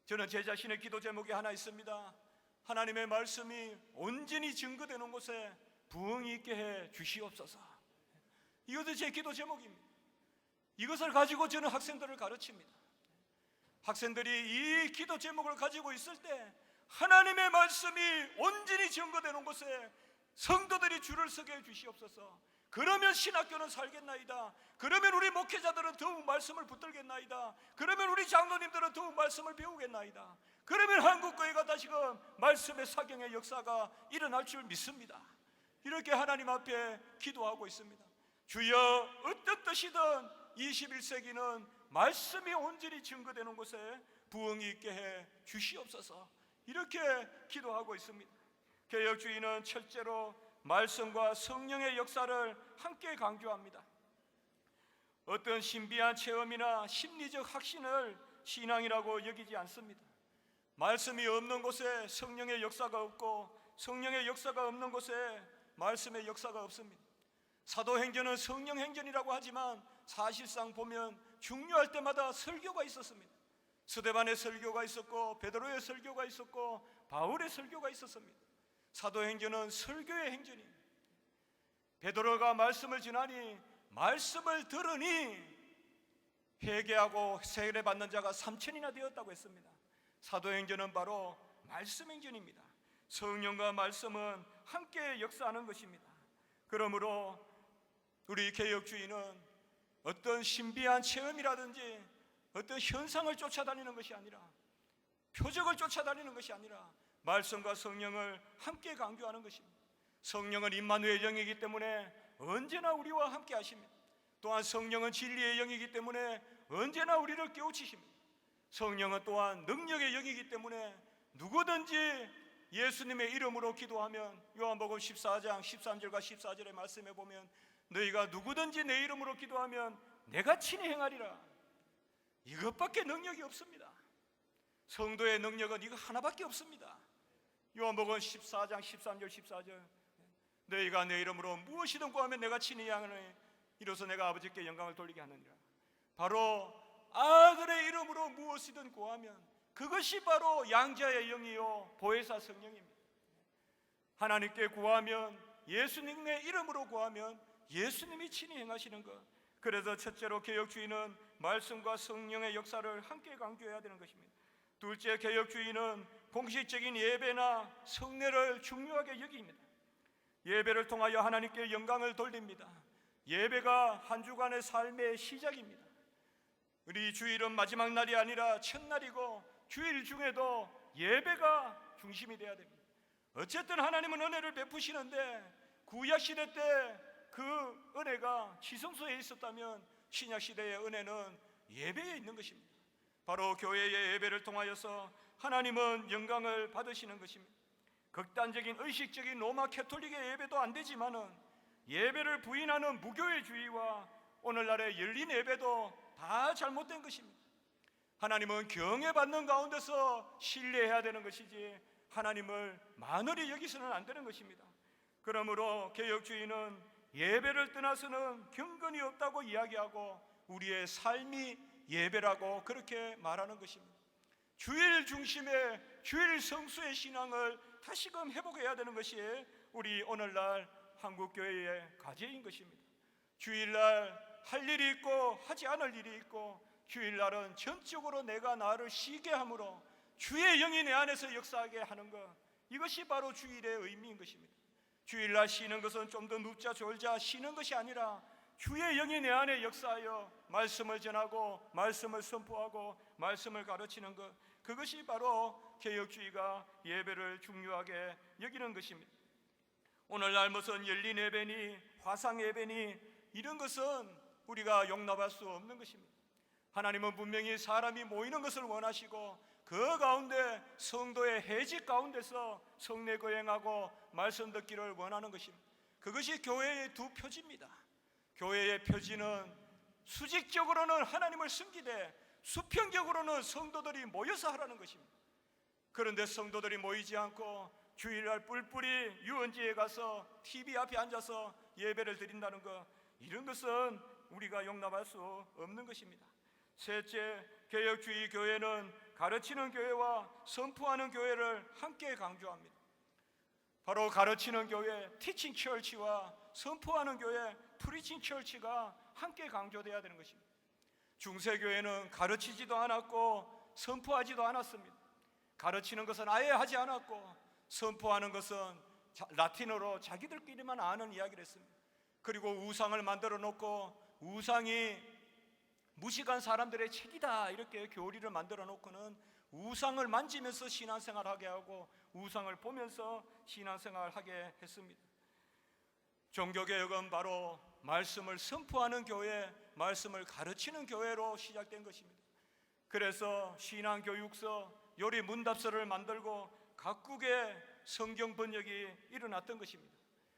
저는 제 자신의 기도 제목이 하나 있습니다. 하나님의 말씀이 온전히 증거되는 곳에 부흥이 있게 해 주시옵소서. 이것도 제 기도 제목입니다. 이것을 가지고 저는 학생들을 가르칩니다. 학생들이 이 기도 제목을 가지고 있을 때 하나님의 말씀이 온전히 증거되는 곳에 성도들이 줄을 서게 해 주시옵소서. 그러면 신학교는 살겠나이다. 그러면 우리 목회자들은 더욱 말씀을 붙들겠나이다. 그러면 우리 장로님들은 더욱 말씀을 배우겠나이다. 그러면 한국교회가 다시금 말씀의 사경의 역사가 일어날 줄 믿습니다. 이렇게 하나님 앞에 기도하고 있습니다. 주여, 어떤 뜻이든 21세기는 말씀이 온전히 증거되는 곳에 부흥이 있게 해 주시옵소서. 이렇게 기도하고 있습니다. 개혁주의는 첫째로 말씀과 성령의 역사를 함께 강조합니다. 어떤 신비한 체험이나 심리적 확신을 신앙이라고 여기지 않습니다. 말씀이 없는 곳에 성령의 역사가 없고 성령의 역사가 없는 곳에 말씀의 역사가 없습니다. 사도행전은 성령행전이라고 하지만 사실상 보면 중요할 때마다 설교가 있었습니다. 스데반의 설교가 있었고 베드로의 설교가 있었고 바울의 설교가 있었습니다. 사도행전은 설교의 행전입니다. 베드로가 말씀을 전하니 말씀을 들으니 회개하고 세례받는 자가 3,000이나 되었다고 했습니다. 사도행전은 바로 말씀행전입니다. 성령과 말씀은 함께 역사하는 것입니다. 그러므로 우리 개혁주의는 어떤 신비한 체험이라든지 어떤 현상을 쫓아다니는 것이 아니라, 표적을 쫓아다니는 것이 아니라 말씀과 성령을 함께 강조하는 것입니다. 성령은 임마누엘 영이기 때문에 언제나 우리와 함께 하십니다. 또한 성령은 진리의 영이기 때문에 언제나 우리를 깨우치십니다. 성령은 또한 능력의 영이기 때문에 누구든지 예수님의 이름으로 기도하면, 요한복음 14장 13절과 14절의 말씀에 보면 너희가 누구든지 내 이름으로 기도하면 내가 친히 행하리라. 이것밖에 능력이 없습니다. 성도의 능력은 이거 하나밖에 없습니다. 요한복음 14장 13절 14절 너희가 내 이름으로 무엇이든 구하면 내가 친히 행하노니 이로써 내가 아버지께 영광을 돌리게 하느니라. 바로 아들의 이름으로 무엇이든 구하면 그것이 바로 양자의 영이요 보혜사 성령입니다. 하나님께 구하면, 예수님의 이름으로 구하면 예수님이 친히 행하시는 것. 그래서 첫째로 개혁주의는 말씀과 성령의 역사를 함께 강조해야 되는 것입니다. 둘째, 개혁주의는 공식적인 예배나 성례를 중요하게 여깁니다. 예배를 통하여 하나님께 영광을 돌립니다. 예배가 한 주간의 삶의 시작입니다. 우리 주일은 마지막 날이 아니라 첫날이고 주일 중에도 예배가 중심이 되어야 됩니다. 어쨌든 하나님은 은혜를 베푸시는데 구약시대 때 그 은혜가 지성소에 있었다면 신약시대의 은혜는 예배에 있는 것입니다. 바로 교회의 예배를 통하여서 하나님은 영광을 받으시는 것입니다. 극단적인 의식적인 로마 캐톨릭의 예배도 안 되지만은 예배를 부인하는 무교회주의와 오늘날의 열린 예배도 다 잘못된 것입니다. 하나님은 경외받는 가운데서 신뢰해야 되는 것이지 하나님을 만월히 여기서는 안 되는 것입니다. 그러므로 개혁주의는 예배를 떠나서는 경건이 없다고 이야기하고 우리의 삶이 예배라고 그렇게 말하는 것입니다. 주일 중심의 주일 성수의 신앙을 다시금 회복해야 되는 것이 우리 오늘날 한국교회의 과제인 것입니다. 주일날 할 일이 있고 하지 않을 일이 있고 주일날은 전적으로 내가 나를 쉬게 함으로 주의 영이 내 안에서 역사하게 하는 것, 이것이 바로 주일의 의미인 것입니다. 주일날 쉬는 것은 좀 더 눕자 졸자 쉬는 것이 아니라 주의 영이 내 안에 역사하여 말씀을 전하고 말씀을 선포하고 말씀을 가르치는 것, 그것이 바로 개혁주의가 예배를 중요하게 여기는 것입니다. 오늘날 무슨 열린 예배니 화상 예배니 이런 것은 우리가 용납할 수 없는 것입니다. 하나님은 분명히 사람이 모이는 것을 원하시고 그 가운데 성도의 회직 가운데서 성례 거행하고 말씀 듣기를 원하는 것입니다. 그것이 교회의 두 표지입니다. 교회의 표지는 수직적으로는 하나님을 섬기되 수평적으로는 성도들이 모여서 하라는 것입니다. 그런데 성도들이 모이지 않고 주일날 뿔뿔이 유언지에 가서 TV 앞에 앉아서 예배를 드린다는 것, 이런 것은 우리가 용납할 수 없는 것입니다. 셋째, 개혁주의 교회는 가르치는 교회와 선포하는 교회를 함께 강조합니다. 바로 가르치는 교회, 티칭 처치와 선포하는 교회, 프리칭 처치가 함께 강조돼야 되는 것입니다. 중세교회는 가르치지도 않았고 선포하지도 않았습니다. 가르치는 것은 아예 하지 않았고 선포하는 것은 라틴어로 자기들끼리만 아는 이야기를 했습니다. 그리고 우상을 만들어 놓고 우상이 무식한 사람들의 책이다 이렇게 교리를 만들어 놓고는 우상을 만지면서 신앙생활하게 하고 우상을 보면서 신앙생활하게 했습니다. 종교개혁은 바로 말씀을 선포하는 교회, 말씀을 가르치는 교회로 시작된 것입니다. 그래서 신앙교육서, 요리 문답서를 만들고 각국의 성경 번역이 일어났던 것입니다.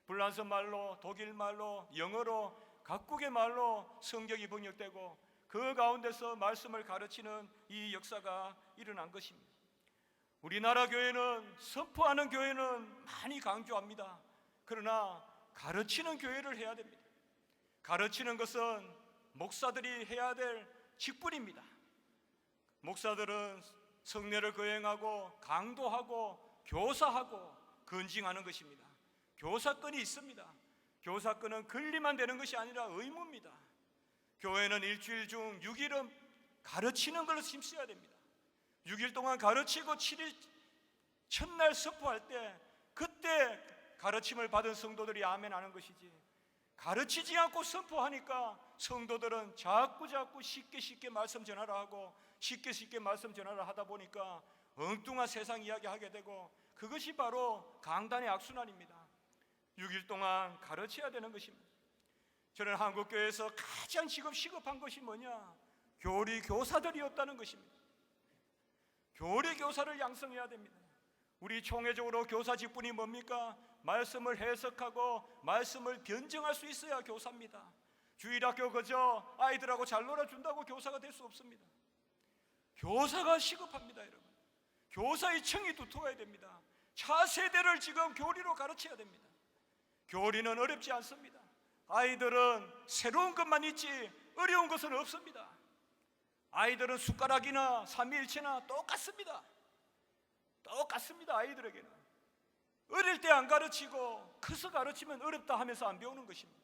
불란서 말로, 독일 말로, 영어로 각국의 말로 성경이 번역되고 그 가운데서 말씀을 가르치는 이 역사가 일어난 것입니다. 우리나라 교회는 선포하는 교회는 많이 강조합니다. 그러나 가르치는 교회를 해야 됩니다. 가르치는 것은 목사들이 해야 될 직분입니다. 목사들은 성례를 거행하고 강도하고 교사하고 건징하는 것입니다. 교사권이 있습니다. 교사권은 권리만 되는 것이 아니라 의무입니다. 교회는 일주일 중 6일은 가르치는 걸로 힘써야 됩니다. 6일 동안 가르치고 7일 첫날 선포할 때 그때 가르침을 받은 성도들이 아멘 하는 것이지, 가르치지 않고 선포하니까 성도들은 자꾸 쉽게 말씀 전하라 하고 쉽게 말씀 전하라 하다 보니까 엉뚱한 세상 이야기 하게 되고, 그것이 바로 강단의 악순환입니다. 6일 동안 가르쳐야 되는 것입니다. 저는 한국교회에서 가장 지금 시급한 것이 뭐냐? 교리 교사들이었다는 것입니다. 교리 교사를 양성해야 됩니다. 우리 총회적으로 교사 직분이 뭡니까? 말씀을 해석하고 말씀을 변증할 수 있어야 교사입니다. 주일학교 그저 아이들하고 잘 놀아준다고 교사가 될 수 없습니다. 교사가 시급합니다, 여러분. 교사의 층이 두터워야 됩니다. 차세대를 지금 교리로 가르쳐야 됩니다. 교리는 어렵지 않습니다. 아이들은 새로운 것만 있지 어려운 것은 없습니다. 아이들은 숟가락이나 삼위일체나 똑같습니다. 아이들에게는 어릴 때 안 가르치고 커서 가르치면 어렵다 하면서 안 배우는 것입니다.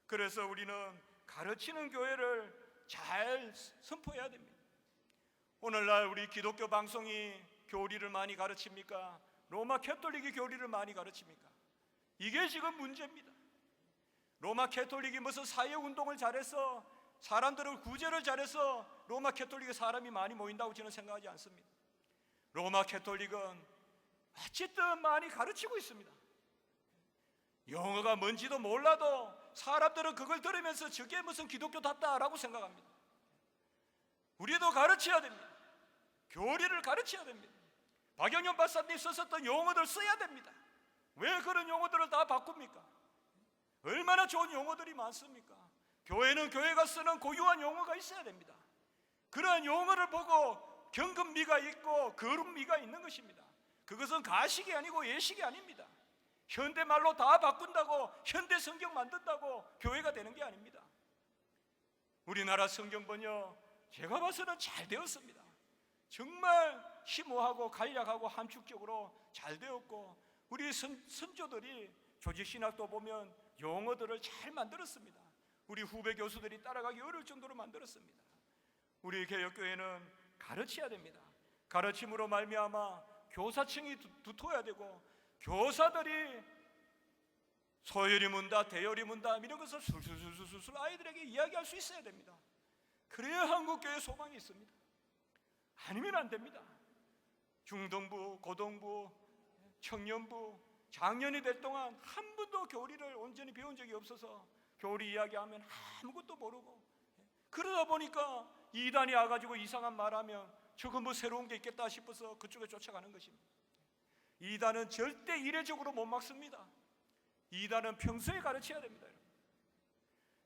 그래서 우리는 가르치는 교회를 잘 선포해야 됩니다. 오늘날 우리 기독교 방송이 교리를 많이 가르칩니까? 로마 캐톨릭이 교리를 많이 가르칩니까? 이게 지금 문제입니다. 로마 캐톨릭이 무슨 사회운동을 잘해서 사람들을 구제를 잘해서 로마 캐톨릭에 사람이 많이 모인다고 저는 생각하지 않습니다. 로마 캐톨릭은 어쨌든 많이 가르치고 있습니다. 영어가 뭔지도 몰라도 사람들은 그걸 들으면서 저게 무슨 기독교답다라고 생각합니다. 우리도 가르쳐야 됩니다. 교리를 가르쳐야 됩니다. 박영현 박사님 썼었던 용어들 써야 됩니다. 왜 그런 용어들을 다 바꿉니까? 얼마나 좋은 용어들이 많습니까? 교회는 교회가 쓰는 고유한 용어가 있어야 됩니다. 그러한 용어를 보고 경금미가 있고 거룩미가 있는 것입니다. 그것은 가식이 아니고 예식이 아닙니다. 현대말로 다 바꾼다고 현대 성경 만든다고 교회가 되는 게 아닙니다. 우리나라 성경 번역 제가 봐서는 잘 되었습니다. 정말 심오하고 간략하고 함축적으로 잘 되었고, 우리 선조들이 조직신학도 보면 용어들을 잘 만들었습니다. 우리 후배 교수들이 따라가기 어려울 정도로 만들었습니다. 우리 개혁교회는 가르쳐야 됩니다. 가르침으로 말미암아 교사층이 두터워야 되고, 교사들이 소요리 문답, 대요리 문답 이런 것을 술술 아이들에게 이야기할 수 있어야 됩니다. 그래야 한국교회 소망이 있습니다. 아니면 안 됩니다. 중등부, 고등부, 청년부, 장년이 될 동안 한 번도 교리를 온전히 배운 적이 없어서 교리 이야기하면 아무것도 모르고, 그러다 보니까 이단이 와가지고 이상한 말하면 저거 뭐 새로운 게 있겠다 싶어서 그쪽에 쫓아가는 것입니다. 이단은 절대 이례적으로 못 막습니다. 이단은 평소에 가르쳐야 됩니다. 여러분.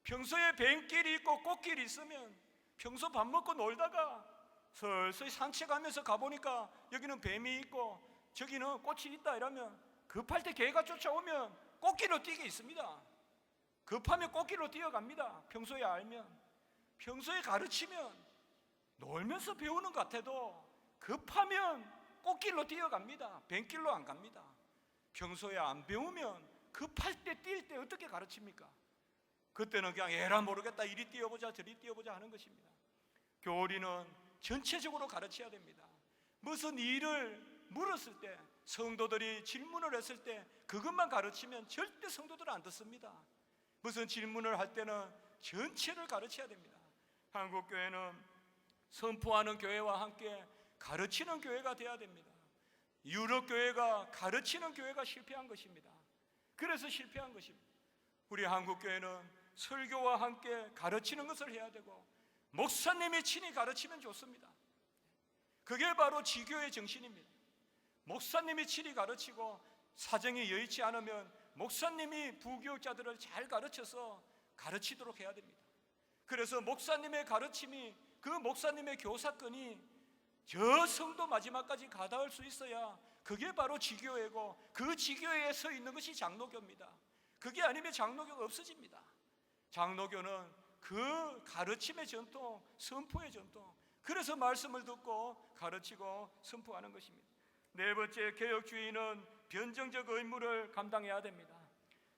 평소에 뱀길이 있고 꽃길이 있으면 평소 밥 먹고 놀다가 서서히 산책하면서 가보니까 여기는 뱀이 있고 저기는 꽃이 있다 이러면 급할 때 개가 쫓아오면 꽃길로 뛰게 있습니다. 급하면 꽃길로 뛰어갑니다. 평소에 알면. 평소에 가르치면 놀면서 배우는 것 같아도 급하면 꽃길로 뛰어갑니다. 뱀길로 안 갑니다. 평소에 안 배우면 급할 때 뛸 때 어떻게 가르칩니까? 그때는 그냥 에라 모르겠다 이리 뛰어보자 저리 뛰어보자 하는 것입니다. 교리는 전체적으로 가르쳐야 됩니다. 무슨 일을 물었을 때 성도들이 질문을 했을 때 그것만 가르치면 절대 성도들은 안 듣습니다. 무슨 질문을 할 때는 전체를 가르쳐야 됩니다. 한국교회는 선포하는 교회와 함께 가르치는 교회가 되어야 됩니다. 유럽교회가 가르치는 교회가 실패한 것입니다. 그래서 실패한 것입니다. 우리 한국교회는 설교와 함께 가르치는 것을 해야 되고 목사님이 친히 가르치면 좋습니다. 그게 바로 지교의 정신입니다. 목사님이 친히 가르치고 사정이 여의치 않으면 목사님이 부교육자들을 잘 가르쳐서 가르치도록 해야 됩니다. 그래서 목사님의 가르침이 그 목사님의 교사건이 저 성도 마지막까지 가닿을 수 있어야 그게 바로 지교회고 그 지교회에 서 있는 것이 장로교입니다. 그게 아니면 장로교가 없어집니다. 장로교는 그 가르침의 전통, 선포의 전통, 그래서 말씀을 듣고 가르치고 선포하는 것입니다. 네 번째, 개혁주의는 변정적 의무를 감당해야 됩니다.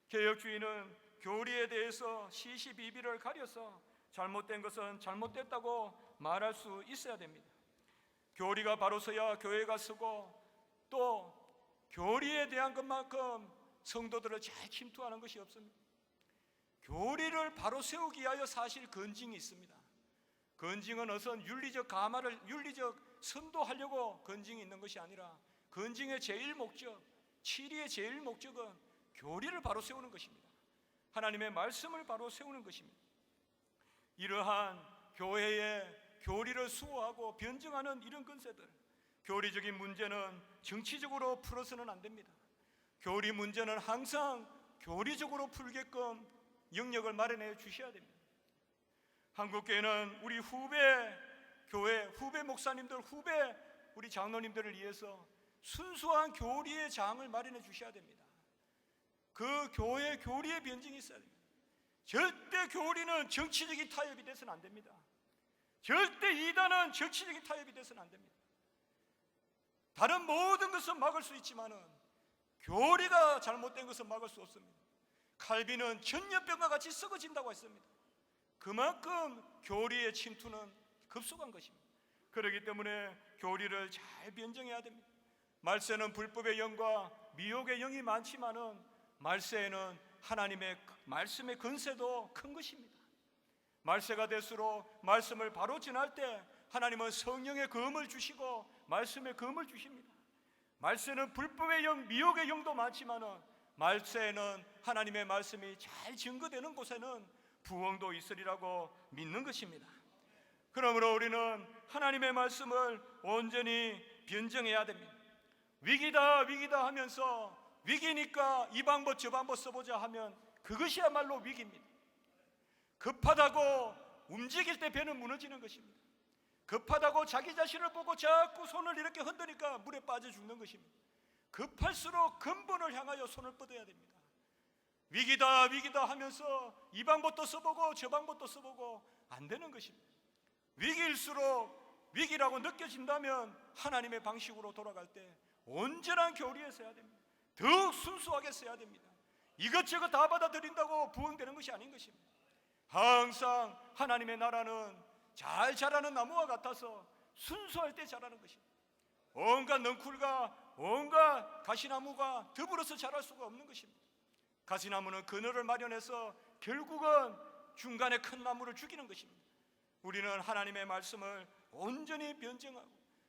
개혁주의는 교리에 대해서 시시비비를 가려서 잘못된 것은 잘못됐다고 말할 수 있어야 됩니다. 교리가 바로 서야 교회가 서고 또 교리에 대한 것만큼 성도들을 잘 침투하는 것이 없습니다. 교리를 바로 세우기 위하여 사실 건징이 있습니다. 건징은 어선 윤리적 감화를 윤리적 선도하려고 건징이 있는 것이 아니라 건징의 제일 목적, 치리의 제일 목적은 교리를 바로 세우는 것입니다. 하나님의 말씀을 바로 세우는 것입니다. 이러한 교회의 교리를 수호하고 변증하는 이런 건세들, 교리적인 문제는 정치적으로 풀어서는 안 됩니다. 교리 문제는 항상 교리적으로 풀게끔 영역을 마련해 주셔야 됩니다. 한국교회는 우리 후배 교회, 후배 목사님들, 후배 우리 장로님들을 위해서 순수한 교리의 장을 마련해 주셔야 됩니다. 그 교회 교리의 변증이 있어야 됩니다. 절대 교리는 정치적인 타협이 돼서는 안 됩니다. 절대 이단은 정치적인 타협이 돼서는 안 됩니다. 다른 모든 것은 막을 수 있지만은 교리가 잘못된 것은 막을 수 없습니다. 칼빈은 전염병과 같이 썩어진다고 했습니다. 그만큼 교리의 침투는 급속한 것입니다. 그렇기 때문에 교리를 잘 변정해야 됩니다. 말세는 불법의 영과 미혹의 영이 많지만은 말세에는 하나님의 말씀의 건세도 큰 것입니다. 말세가 될수록 말씀을 바로 전할 때 하나님은 성령의 검을 주시고 말씀의 검을 주십니다. 말세는 불법의 영, 미혹의 영도 많지만은 말세에는 하나님의 말씀이 잘 증거되는 곳에는 부흥도 있으리라고 믿는 것입니다. 그러므로 우리는 하나님의 말씀을 온전히 변증해야 됩니다. 위기다 위기다 하면서 위기니까 이 방법 저 방법 써보자 하면 그것이야말로 위기입니다. 급하다고 움직일 때 배는 무너지는 것입니다. 급하다고 자기 자신을 보고 자꾸 손을 이렇게 흔드니까 물에 빠져 죽는 것입니다. 급할수록 근본을 향하여 손을 뻗어야 됩니다. 위기다 위기다 하면서 이 방법도 써보고 저 방법도 써보고 안 되는 것입니다. 위기일수록 위기라고 느껴진다면 하나님의 방식으로 돌아갈 때 온전한 교리에 서야 됩니다. 더욱 순수하게 써야 됩니다. 이것저것 다 받아들인다고 부흥되는 것이 아닌 것입니다. 항상 하나님의 나라는 잘 자라는 나무와 같아서 순수할 때 자라는 것입니다. 온갖 넝쿨과 온갖 가시나무가 더불어서 자랄 수가 없는 것입니다. 가시나무는 그늘을 마련해서 결국은 중간에 큰 나무를 죽이는 것입니다. 우리는 하나님의 말씀을 온전히 변증하고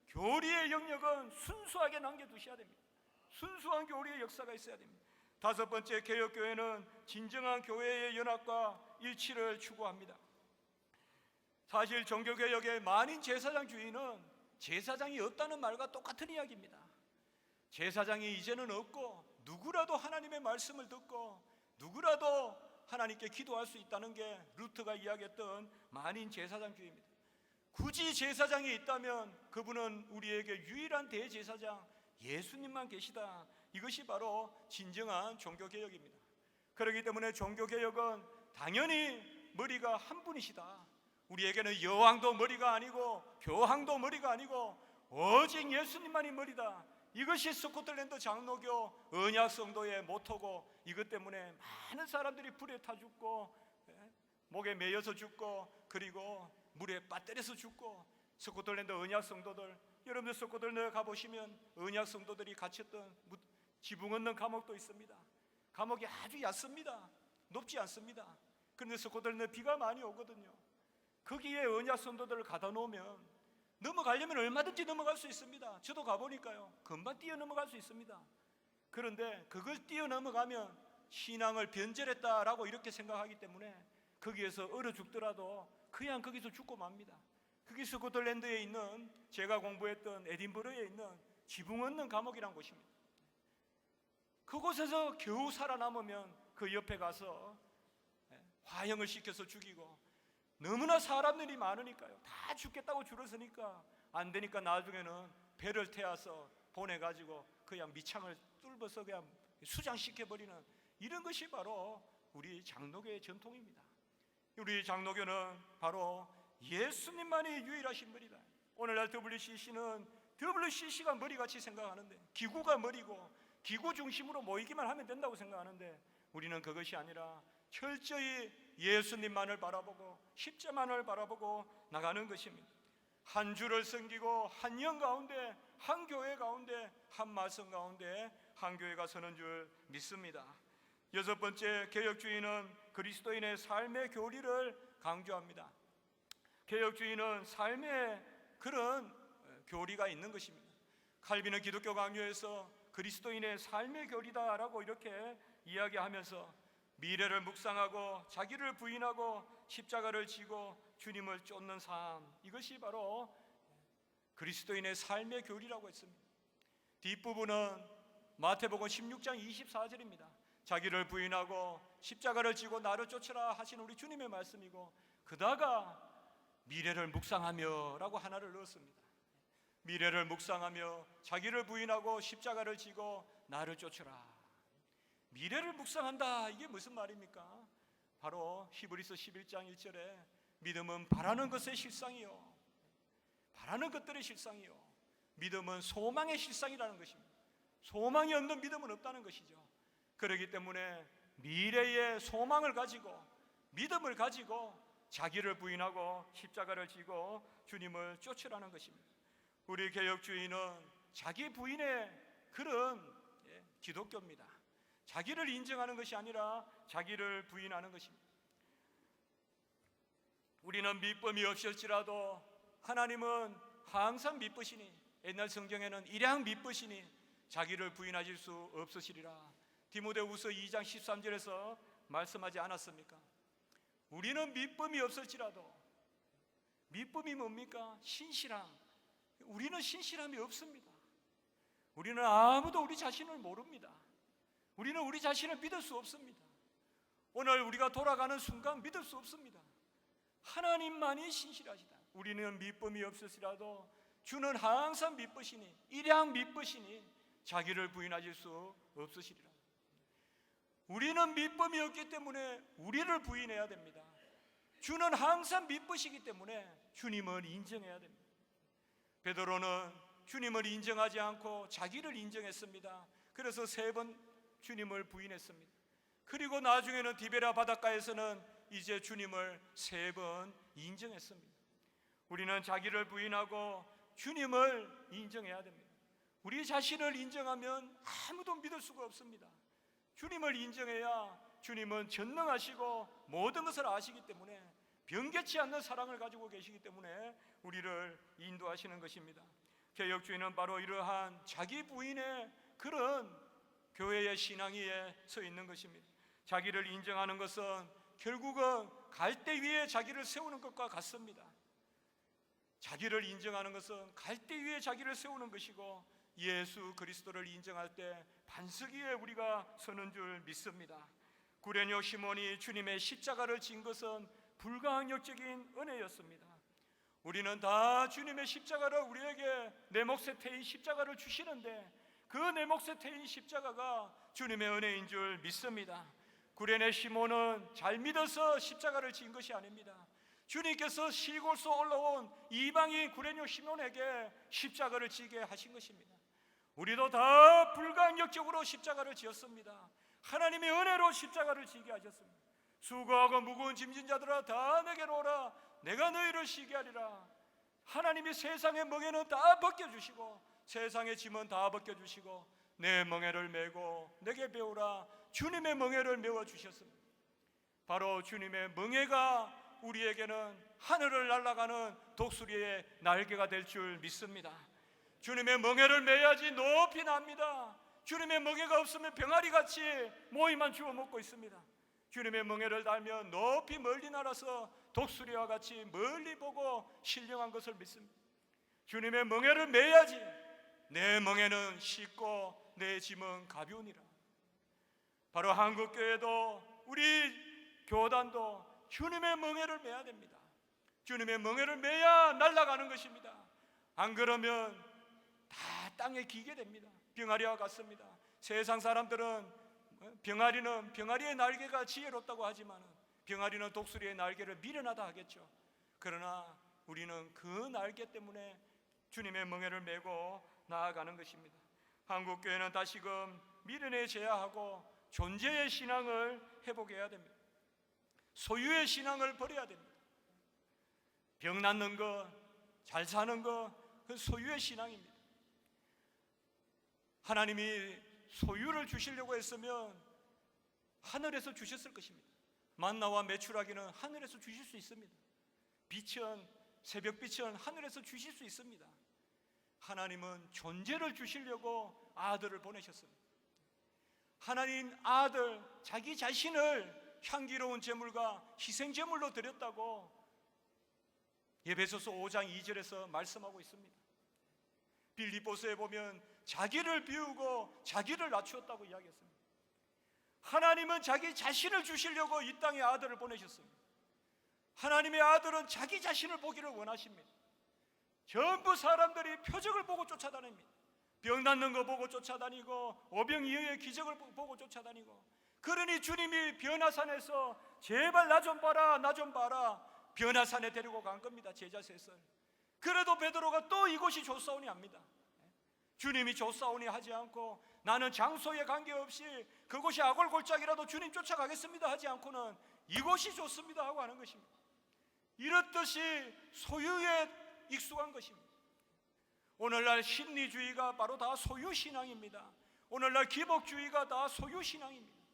교리의 영역은 순수하게 남겨두셔야 됩니다. 순수한 교리의 역사가 있어야 됩니다. 다섯 번째, 개혁교회는 진정한 교회의 연합과 일치를 추구합니다. 사실 종교개혁의 만인 제사장주의는 제사장이 없다는 말과 똑같은 이야기입니다. 제사장이 이제는 없고 누구라도 하나님의 말씀을 듣고 누구라도 하나님께 기도할 수 있다는 게 루터가 이야기했던 만인 제사장주의입니다. 굳이 제사장이 있다면 그분은 우리에게 유일한 대제사장 예수님만 계시다. 이것이 바로 진정한 종교개혁입니다. 그렇기 때문에 종교개혁은 당연히 머리가 한 분이시다. 우리에게는 여왕도 머리가 아니고 교황도 머리가 아니고 오직 예수님만이 머리다. 이것이 스코틀랜드 장로교 언약성도의 모토고, 이것 때문에 많은 사람들이 불에 타 죽고 목에 매여서 죽고 그리고 물에 빠뜨려서 죽고, 스코틀랜드 언약성도들, 여러분들 스코틀랜드 가보시면 언약성도들이 갇혔던 지붕 없는 감옥도 있습니다. 감옥이 아주 얕습니다. 높지 않습니다. 그런데 스코틀랜드 비가 많이 오거든요. 거기에 언약성도들을 가다 놓으면 넘어가려면 얼마든지 넘어갈 수 있습니다. 저도 가보니까요, 금방 뛰어넘어갈 수 있습니다. 그런데 그걸 뛰어넘어가면 신앙을 변절했다라고 이렇게 생각하기 때문에 거기에서 얼어 죽더라도 그냥 거기서 죽고 맙니다. 그게 스코틀랜드에 있는, 제가 공부했던 에딘버러에 있는 지붕 없는 감옥이란 곳입니다. 그곳에서 겨우 살아남으면 그 옆에 가서 화형을 시켜서 죽이고, 너무나 사람들이 많으니까요, 다 죽겠다고 줄어서니까 안 되니까 나중에는 배를 태워서 보내가지고 그냥 밑창을 뚫어서 그냥 수장시켜버리는, 이런 것이 바로 우리 장로교의 전통입니다. 우리 장로교는 바로 예수님만이 유일하신 머리다. 오늘날 WCC는 WCC가 머리같이 생각하는데, 기구가 머리고 기구 중심으로 모이기만 하면 된다고 생각하는데, 우리는 그것이 아니라 철저히 예수님만을 바라보고 십자만을 바라보고 나가는 것입니다. 한 주를 섬기고 한 영 가운데, 한 교회 가운데, 한 말씀 가운데 한 교회가 서는 줄 믿습니다. 여섯 번째, 개혁주의는 그리스도인의 삶의 교리를 강조합니다. 개혁주의는 삶의 그런 교리가 있는 것입니다. 칼빈은 기독교 강요에서 그리스도인의 삶의 교리다라고 이렇게 이야기하면서 미래를 묵상하고 자기를 부인하고 십자가를 지고 주님을 쫓는 삶, 이것이 바로 그리스도인의 삶의 교리라고 했습니다. 뒷부분은 마태복음 16장 24절입니다. 자기를 부인하고 십자가를 지고 나를 쫓으라 하신 우리 주님의 말씀이고, 그다가 미래를 묵상하며 라고 하나를 넣었습니다. 미래를 묵상하며 자기를 부인하고 십자가를 지고 나를 쫓으라. 미래를 묵상한다, 이게 무슨 말입니까? 바로 히브리서 11장 1절에 믿음은 바라는 것의 실상이요, 바라는 것들의 실상이요, 믿음은 소망의 실상이라는 것입니다. 소망이 없는 믿음은 없다는 것이죠. 그렇기 때문에 미래의 소망을 가지고 믿음을 가지고 자기를 부인하고 십자가를 지고 주님을 쫓으라는 것입니다. 우리 개혁주의는 자기 부인의 그런 기독교입니다. 자기를 인정하는 것이 아니라 자기를 부인하는 것입니다. 우리는 밑범이 없을지라도 하나님은 항상 미쁘시니, 옛날 성경에는 일양 미쁘시니 자기를 부인하실 수 없으시리라. 디모데후서 2장 13절에서 말씀하지 않았습니까? 우리는 밑범이 없을지라도, 밑범이 뭡니까? 신실함. 우리는 신실함이 없습니다. 우리는 아무도 우리 자신을 모릅니다. 우리는 우리 자신을 믿을 수 없습니다. 오늘 우리가 돌아가는 순간 믿을 수 없습니다. 하나님만이 신실하시다. 우리는 밑범이 없을지라도 주는 항상 미쁘시니, 일양 미쁘시니 자기를 부인하실 수 없으시리라. 우리는 밑범이 없기 때문에 우리를 부인해야 됩니다. 주는 항상 미쁘시기 때문에 주님을 인정해야 됩니다. 베드로는 주님을 인정하지 않고 자기를 인정했습니다. 그래서 3번 주님을 부인했습니다. 그리고 나중에는 디베라 바닷가에서는 이제 주님을 3번 인정했습니다. 우리는 자기를 부인하고 주님을 인정해야 됩니다. 우리 자신을 인정하면 아무도 믿을 수가 없습니다. 주님을 인정해야, 주님은 전능하시고 모든 것을 아시기 때문에 변개치 않는 사랑을 가지고 계시기 때문에 우리를 인도하시는 것입니다. 개혁주의는 바로 이러한 자기 부인의 그런 교회의 신앙 위에 서 있는 것입니다. 자기를 인정하는 것은 결국은 갈대 위에 자기를 세우는 것과 같습니다. 자기를 인정하는 것은 갈대 위에 자기를 세우는 것이고, 예수 그리스도를 인정할 때 반석 위에 우리가 서는 줄 믿습니다. 구레뇨 시몬이 주님의 십자가를 진 것은 불가항력적인 은혜였습니다. 우리는 다 주님의 십자가를 우리에게 내 몫에 태인 십자가를 주시는데 그 내 몫에 태인 십자가가 주님의 은혜인 줄 믿습니다. 구레네 시몬은 잘 믿어서 십자가를 진 것이 아닙니다. 주님께서 시골서 올라온 이방인 구레뇨 시몬에게 십자가를 지게 하신 것입니다. 우리도 다 불가항력적으로 십자가를 지었습니다. 하나님의 은혜로 십자가를 지게 하셨습니다. 수고하고 무거운 짐진 자들아 다 내게로 오라, 내가 너희를 쉬게 하리라. 하나님이 세상의 멍에는 다 벗겨주시고 세상의 짐은 다 벗겨주시고 내 멍에를 메고 내게 배우라, 주님의 멍에를 메워주셨습니다. 바로 주님의 멍에가 우리에게는 하늘을 날아가는 독수리의 날개가 될 줄 믿습니다. 주님의 멍에를 메야지 높이 납니다. 주님의 멍에가 없으면 병아리같이 모이만 주워 먹고 있습니다. 주님의 멍에를 달면 높이 멀리 날아서 독수리와 같이 멀리 보고 신령한 것을 믿습니다. 주님의 멍에를 메야지 내 멍에는 쉽고 내 짐은 가벼우니라. 바로 한국교회도 우리 교단도 주님의 멍에를 메야 됩니다. 주님의 멍에를 메야 날아가는 것입니다. 안 그러면 다 땅에 기게 됩니다. 병아리와 같습니다. 세상 사람들은 병아리의 날개가 지혜롭다고 하지만 병아리는 독수리의 날개를 미련하다 하겠죠. 그러나 우리는 그 날개 때문에 주님의 멍에를 메고 나아가는 것입니다. 한국교회는 다시금 미련에 제하하고 존재의 신앙을 회복해야 됩니다. 소유의 신앙을 버려야 됩니다. 병 낫는 것, 잘 사는 것, 그 소유의 신앙입니다. 하나님이 소유를 주시려고 했으면 하늘에서 주셨을 것입니다. 만나와 메추라기는 하늘에서 주실 수 있습니다. 빛은, 새벽빛은 하늘에서 주실 수 있습니다. 하나님은 존재를 주시려고 아들을 보내셨습니다. 하나님 아들, 자기 자신을 향기로운 제물과 희생제물로 드렸다고 에베소서 5장 2절에서 말씀하고 있습니다. 빌립보서에 보면 자기를 비우고 자기를 낮추었다고 이야기했습니다. 하나님은 자기 자신을 주시려고 이 땅에 아들을 보내셨습니다. 하나님의 아들은 자기 자신을 보기를 원하십니다. 전부 사람들이 표적을 보고 쫓아다닙니다. 병 낫는 거 보고 쫓아다니고 오병이어의 기적을 보고 쫓아다니고, 그러니 주님이 변화산에서 제발 나 좀 봐라, 나 좀 봐라, 변화산에 데리고 간 겁니다. 제자 셋을. 그래도 베드로가 또 이곳이 좋사오니 합니다. 주님이 좋사오니 하지 않고 나는 장소에 관계없이 그곳이 아골골짜기라도 주님 쫓아가겠습니다 하지 않고는 이곳이 좋습니다 하고 하는 것입니다. 이렇듯이 소유에 익숙한 것입니다. 오늘날 심리주의가 바로 다 소유신앙입니다. 오늘날 기복주의가 다 소유신앙입니다.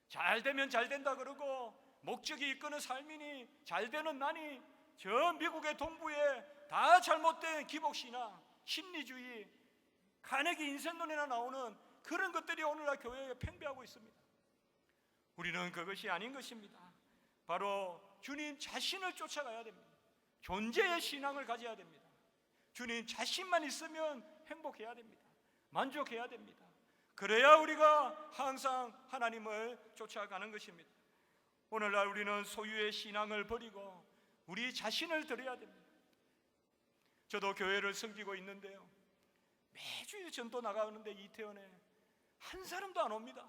잘 되면 잘 된다 그러고 목적이 이끄는 삶이니 잘 되는 나니 저 미국의 동부에 다 잘못된 기복신앙, 심리주의, 가내기 인생론이나 나오는 그런 것들이 오늘날 교회에 팽배하고 있습니다. 우리는 그것이 아닌 것입니다. 바로 주님 자신을 쫓아가야 됩니다. 존재의 신앙을 가져야 됩니다. 주님 자신만 있으면 행복해야 됩니다. 만족해야 됩니다. 그래야 우리가 항상 하나님을 쫓아가는 것입니다. 오늘날 우리는 소유의 신앙을 버리고 우리 자신을 드려야 됩니다. 저도 교회를 섬기고 있는데요, 매주 전도 나가는데 이태원에 한 사람도 안 옵니다.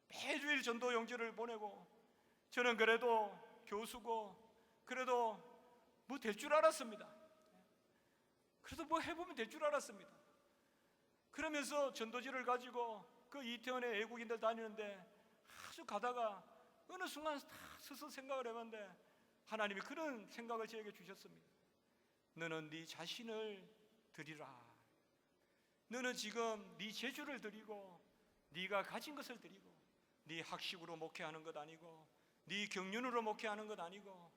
매주일 전도 용지를 보내고, 저는 그래도 교수고 그래도 뭐 될 줄 알았습니다. 그래도 뭐 해보면 될 줄 알았습니다. 그러면서 전도지를 가지고 그 이태원에 외국인들 다니는데 아주 가다가 어느 순간 다 스스로 생각을 해봤는데 하나님이 그런 생각을 저에게 주셨습니다. 너는 네 자신을 드리라. 너는 지금 네 재주를 드리고 네가 가진 것을 드리고 네 학식으로 목회하는 것 아니고 네 경륜으로 목회하는 것 아니고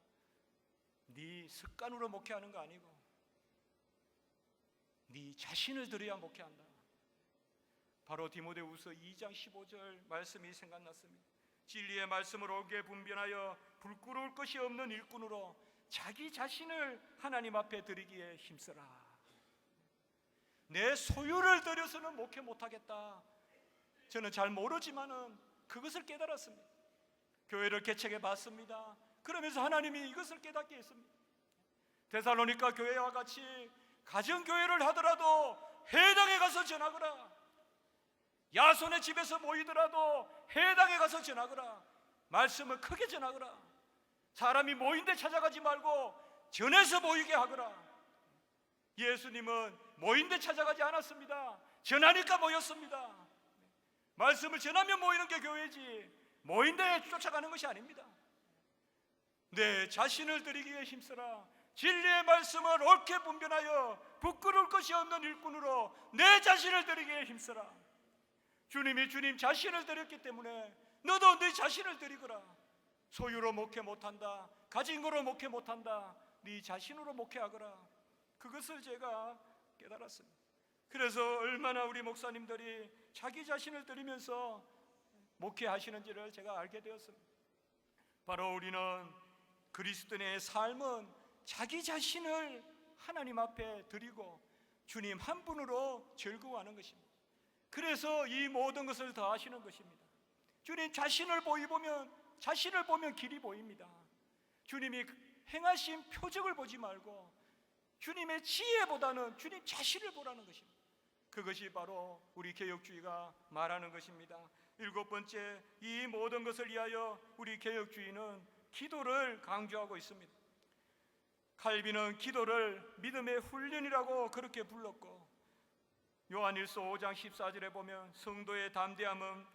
네 습관으로 목회하는 거 아니고 네 자신을 드려야 목회한다. 바로 디모데후서 2장 15절 말씀이 생각났습니다. 진리의 말씀을 옳게 분별하여 부끄러울 것이 없는 일꾼으로 자기 자신을 하나님 앞에 드리기에 힘써라. 내 소유를 들여서는 목회 못하겠다. 저는 잘 모르지만은 그것을 깨달았습니다. 교회를 개척해 봤습니다. 그러면서 하나님이 이것을 깨닫게 했습니다. 데살로니가 교회와 같이 가정교회를 하더라도 회당에 가서 전하거라. 야손의 집에서 모이더라도 회당에 가서 전하거라. 말씀을 크게 전하거라. 사람이 모인 데 찾아가지 말고 전해서 모이게 하거라. 예수님은 모인 데 찾아가지 않았습니다. 전하니까 모였습니다. 말씀을 전하면 모이는 게 교회지 모인 데 쫓아가는 것이 아닙니다. 내 자신을 드리기에 힘쓰라. 진리의 말씀을 옳게 분별하여 부끄러울 것이 없는 일꾼으로 내 자신을 드리기에 힘쓰라. 주님이 주님 자신을 드렸기 때문에 너도 네 자신을 드리거라. 소유로 목회 못한다, 가진 거로 목회 못한다, 네 자신으로 목회하거라. 그것을 제가 깨달았습니다. 그래서 얼마나 우리 목사님들이 자기 자신을 드리면서 목회하시는지를 제가 알게 되었습니다. 바로 우리는 그리스도인의 삶은 자기 자신을 하나님 앞에 드리고 주님 한 분으로 즐거워하는 것입니다. 그래서 이 모든 것을 더하시는 것입니다. 주님 자신을 보면 길이 보입니다. 주님이 행하신 표적을 보지 말고 주님의 지혜보다는 주님 자신을 보라는 것입니다. 그것이 바로 우리 개혁주의가 말하는 것입니다. 7번째, 이 모든 것을 위하여 우리 개혁주의는 기도를 강조하고 있습니다. 칼빈은 기도를 믿음의 훈련이라고 그렇게 불렀고, 요한일서 5장 14절에 보면 성도의 담대함은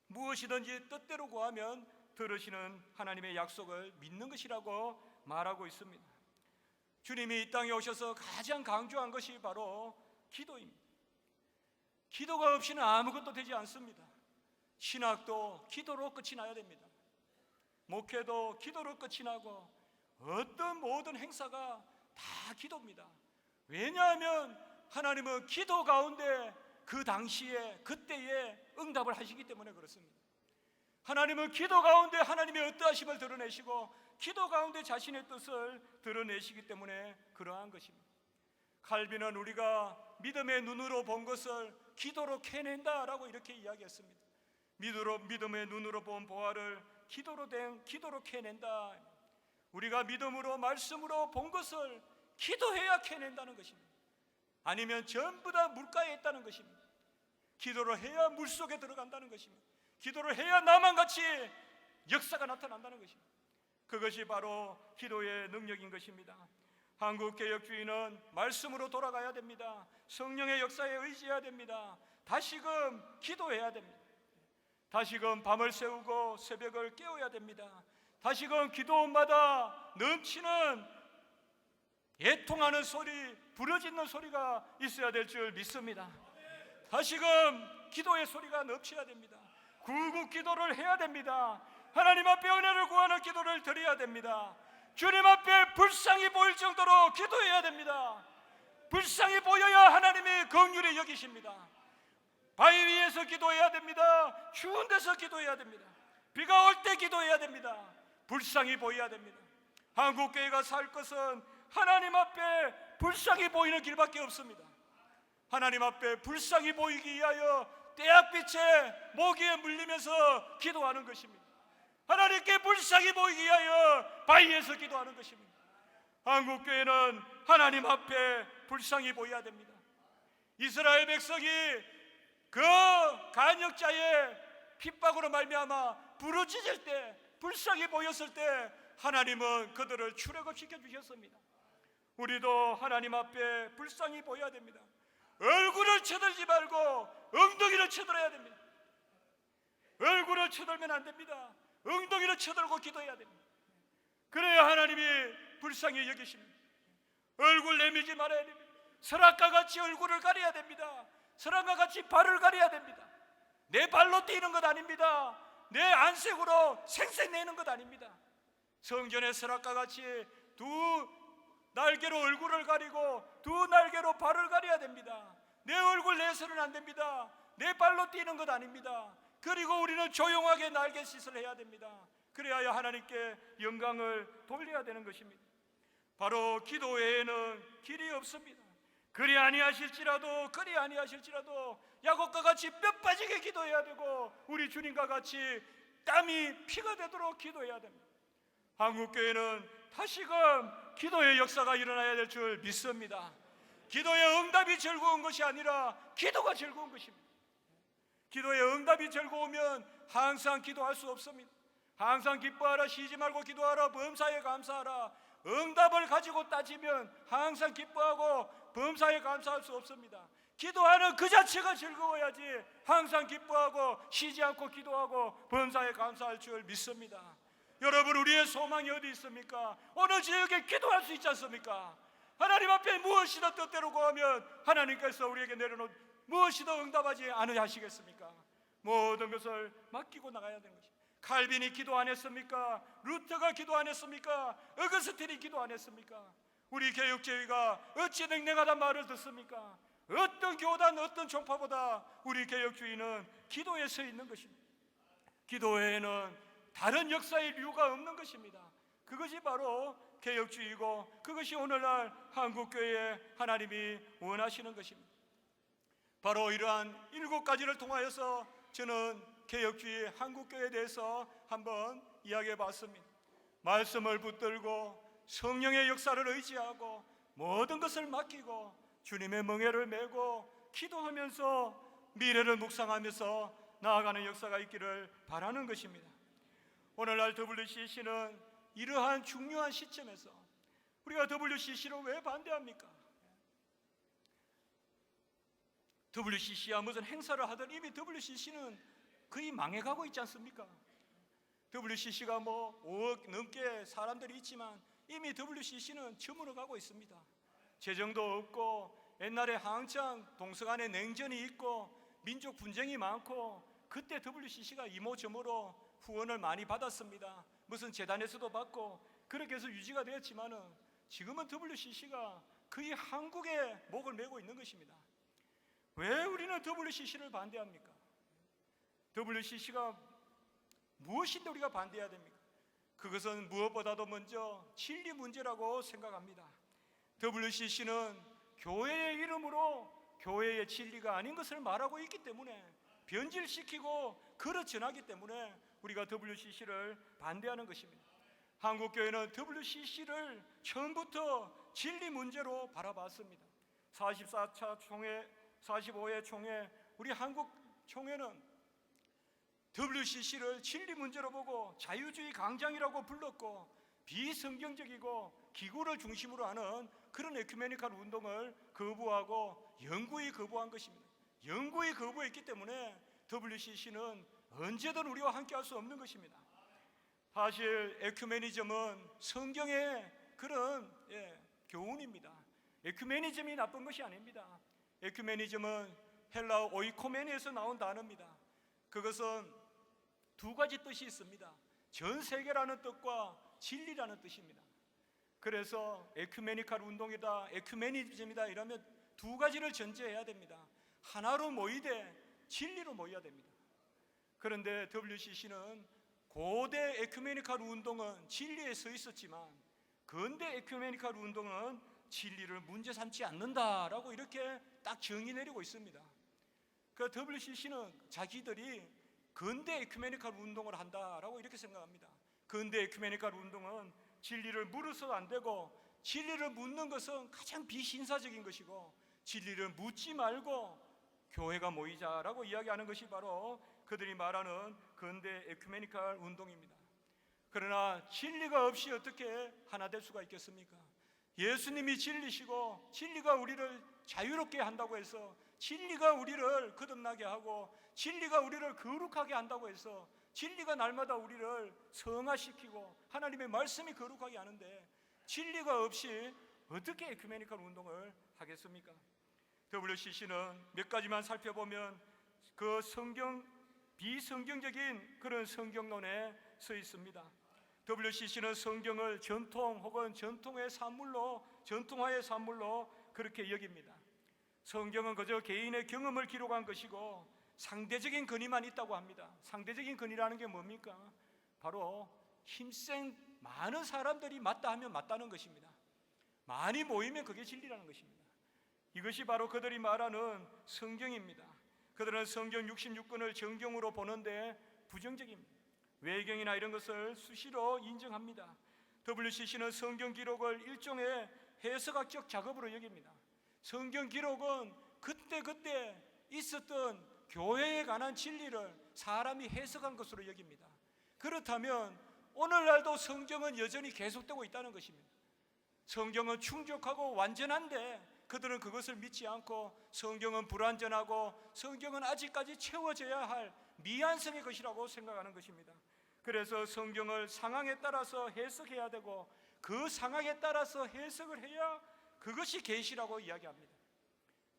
무엇이든지 뜻대로 구하면 들으시는 하나님의 약속을 믿는 것이라고 말하고 있습니다. 주님이 이 땅에 오셔서 가장 강조한 것이 바로 기도입니다. 기도가 없이는 아무것도 되지 않습니다. 신학도 기도로 끝이 나야 됩니다. 목회도 기도로 끝이 나고 어떤 모든 행사가 다 기도입니다. 왜냐하면 하나님은 기도 가운데 그 당시에 그때에 응답을 하시기 때문에 그렇습니다. 하나님은 기도 가운데 하나님의 어떠하심을 드러내시고 기도 가운데 자신의 뜻을 드러내시기 때문에 그러한 것입니다. 칼빈은 우리가 믿음의 눈으로 본 것을 기도로 캐낸다라고 이렇게 이야기했습니다. 믿음의 눈으로 본 보화를 기도로 캐낸다. 우리가 믿음으로 말씀으로 본 것을 기도해야 캐낸다는 것입니다. 아니면 전부 다 물가에 있다는 것입니다. 기도를 해야 물속에 들어간다는 것입니다. 기도를 해야 나만같이 역사가 나타난다는 것입니다. 그것이 바로 기도의 능력인 것입니다. 한국개혁주의는 말씀으로 돌아가야 됩니다. 성령의 역사에 의지해야 됩니다. 다시금 기도해야 됩니다. 다시금 밤을 새우고 새벽을 깨워야 됩니다. 다시금 기도원마다 넘치는 애통하는 소리, 부르짖는 소리가 있어야 될 줄 믿습니다. 다시금 기도의 소리가 넘쳐야 됩니다. 구국 기도를 해야 됩니다. 하나님 앞에 은혜를 구하는 기도를 드려야 됩니다. 주님 앞에 불쌍히 보일 정도로 기도해야 됩니다. 불쌍히 보여야 하나님이 긍휼히 여기십니다. 바위 위에서 기도해야 됩니다. 추운 데서 기도해야 됩니다. 비가 올 때 기도해야 됩니다. 불쌍히 보여야 됩니다. 한국교회가 살 것은 하나님 앞에 불쌍히 보이는 길밖에 없습니다. 하나님 앞에 불쌍히 보이기 위하여 태양빛에 모기에 물리면서 기도하는 것입니다. 하나님께 불쌍히 보이기 위하여 바위에서 기도하는 것입니다. 한국교회는 하나님 앞에 불쌍히 보여야 됩니다. 이스라엘 백성이 그 간역자의 핍박으로 말미암아 부르짖을 때, 불쌍히 보였을 때 하나님은 그들을 출애굽시켜 주셨습니다. 우리도 하나님 앞에 불쌍히 보여야 됩니다. 얼굴을 쳐들지 말고 엉덩이를 쳐들어야 됩니다. 얼굴을 쳐들면 안 됩니다. 엉덩이를 쳐들고 기도해야 됩니다. 그래야 하나님이 불쌍히 여기십니다. 얼굴 내밀지 말아야 됩니다. 서락과 같이 얼굴을 가려야 됩니다. 서락과 같이 발을 가려야 됩니다. 내 발로 뛰는 것 아닙니다. 내 안색으로 생색내는 것 아닙니다. 성전의 서락과 같이 두 날개로 얼굴을 가리고 두 날개로 발을 가려야 됩니다. 내 얼굴 내서는 안 됩니다. 내 발로 뛰는 것 아닙니다. 그리고 우리는 조용하게 날갯짓을 해야 됩니다. 그래야 하나님께 영광을 돌려야 되는 것입니다. 바로 기도 외에는 길이 없습니다. 그리 아니하실지라도 야곱과 같이 뼈 빠지게 기도해야 되고 우리 주님과 같이 땀이 피가 되도록 기도해야 됩니다. 한국교회는 다시금 기도의 역사가 일어나야 될 줄 믿습니다. 기도의 응답이 즐거운 것이 아니라 기도가 즐거운 것입니다. 기도의 응답이 즐거우면 항상 기도할 수 없습니다. 항상 기뻐하라, 쉬지 말고 기도하라, 범사에 감사하라. 응답을 가지고 따지면 항상 기뻐하고 범사에 감사할 수 없습니다. 기도하는 그 자체가 즐거워야지 항상 기뻐하고 쉬지 않고 기도하고 범사에 감사할 줄 믿습니다. 여러분, 우리의 소망이 어디 있습니까? 어느 지역에 기도할 수 있지 않습니까? 하나님 앞에 무엇이든 뜻대로 구하면 하나님께서 우리에게 내려놓은 무엇이든 응답하지 않으시겠습니까? 모든 것을 맡기고 나가야 되는 것입니다. 칼빈이 기도 안 했습니까? 루터가 기도 안 했습니까? 어거스틴이 기도 안 했습니까? 우리 개혁주의가 어찌 냉랭하단 말을 듣습니까? 어떤 교단, 어떤 종파보다 우리 개혁주의는 기도에 서 있는 것입니다. 기도 외에는 다른 역사의 이유가 없는 것입니다. 그것이 바로 개혁주의고 그것이 오늘날 한국교회에 하나님이 원하시는 것입니다. 바로 이러한 7가지를 통하여서 저는 개혁주의 한국교회에 대해서 한번 이야기해 봤습니다. 말씀을 붙들고 성령의 역사를 의지하고 모든 것을 맡기고 주님의 멍에를 메고 기도하면서 미래를 묵상하면서 나아가는 역사가 있기를 바라는 것입니다. 오늘날 WCC는 이러한 중요한 시점에서 우리가 WCC를 왜 반대합니까? WCC야 무슨 행사를 하든 이미 WCC는 거의 망해가고 있지 않습니까? WCC가 뭐 5억 넘게 사람들이 있지만 이미 WCC는 저물어 가고 있습니다. 재정도 없고 옛날에 한창 동서간에 냉전이 있고 민족 분쟁이 많고 그때 WCC가 이모저모로 후원을 많이 받았습니다. 무슨 재단에서도 받고 그렇게 해서 유지가 되었지만은 지금은 WCC가 거의 한국의 목을 메고 있는 것입니다. 왜 우리는 WCC를 반대합니까? WCC가 무엇인데 우리가 반대해야 됩니까? 그것은 무엇보다도 먼저 진리 문제라고 생각합니다. WCC는 교회의 이름으로 교회의 진리가 아닌 것을 말하고 있기 때문에 변질시키고 걸어 전하기 때문에 우리가 WCC를 반대하는 것입니다. 한국교회는 WCC를 처음부터 진리 문제로 바라봤습니다. 44차 총회, 45회 총회, 우리 한국 총회는 WCC를 진리 문제로 보고 자유주의 강장이라고 불렀고 비성경적이고 기구를 중심으로 하는 그런 에큐메니컬 운동을 거부하고 영구히 거부한 것입니다. 영구히 거부했기 때문에 WCC는 언제든 우리와 함께 할 수 없는 것입니다. 사실 에큐메니즘은 성경의 그런 교훈입니다. 에큐메니즘이 나쁜 것이 아닙니다. 에큐메니즘은 헬라어 오이코메니에서 나온 단어입니다. 그것은 2가지 뜻이 있습니다. 전 세계라는 뜻과 진리라는 뜻입니다. 그래서 에큐메니컬 운동이다, 에큐메니즘이다 이러면 2가지를 전제해야 됩니다. 하나로 모이되 진리로 모여야 됩니다. 그런데 WCC는 고대 에큐메니컬 운동은 진리에 서 있었지만 근대 에큐메니컬 운동은 진리를 문제 삼지 않는다라고 이렇게 딱 정의 내리고 있습니다. 그 WCC는 자기들이 근대 에큐메니컬 운동을 한다라고 이렇게 생각합니다. 근대 에큐메니컬 운동은 진리를 물어서도 안 되고 진리를 묻는 것은 가장 비신사적인 것이고 진리를 묻지 말고 교회가 모이자라고 이야기하는 것이 바로 그들이 말하는 근대 에큐메니컬 운동입니다. 그러나 진리가 없이 어떻게 하나 될 수가 있겠습니까? 예수님이 진리시고 진리가 우리를 자유롭게 한다고 해서 진리가 우리를 거듭나게 하고 진리가 우리를 거룩하게 한다고 해서 진리가 날마다 우리를 성화시키고 하나님의 말씀이 거룩하게 하는데 진리가 없이 어떻게 에큐메니컬 운동을 하겠습니까? WCC는 몇 가지만 살펴보면 그 비성경적인 그런 성경론에 서 있습니다. WCC는 성경을 전통 혹은 전통화의 산물로 그렇게 여깁니다. 성경은 그저 개인의 경험을 기록한 것이고 상대적인 근위만 있다고 합니다. 상대적인 근위라는 게 뭡니까? 바로 힘센 많은 사람들이 맞다 하면 맞다는 것입니다. 많이 모이면 그게 진리라는 것입니다. 이것이 바로 그들이 말하는 성경입니다. 그들은 성경 66권을 정경으로 보는데 부정적입니다. 외경이나 이런 것을 수시로 인정합니다. WCC는 성경 기록을 일종의 해석학적 작업으로 여깁니다. 성경 기록은 그때 있었던 교회에 관한 진리를 사람이 해석한 것으로 여깁니다. 그렇다면 오늘날도 성경은 여전히 계속되고 있다는 것입니다. 성경은 충족하고 완전한데 그들은 그것을 믿지 않고 성경은 불완전하고 성경은 아직까지 채워져야 할 미완성의 것이라고 생각하는 것입니다. 그래서 성경을 상황에 따라서 해석해야 되고 그 상황에 따라서 해석을 해야 그것이 계시라고 이야기합니다.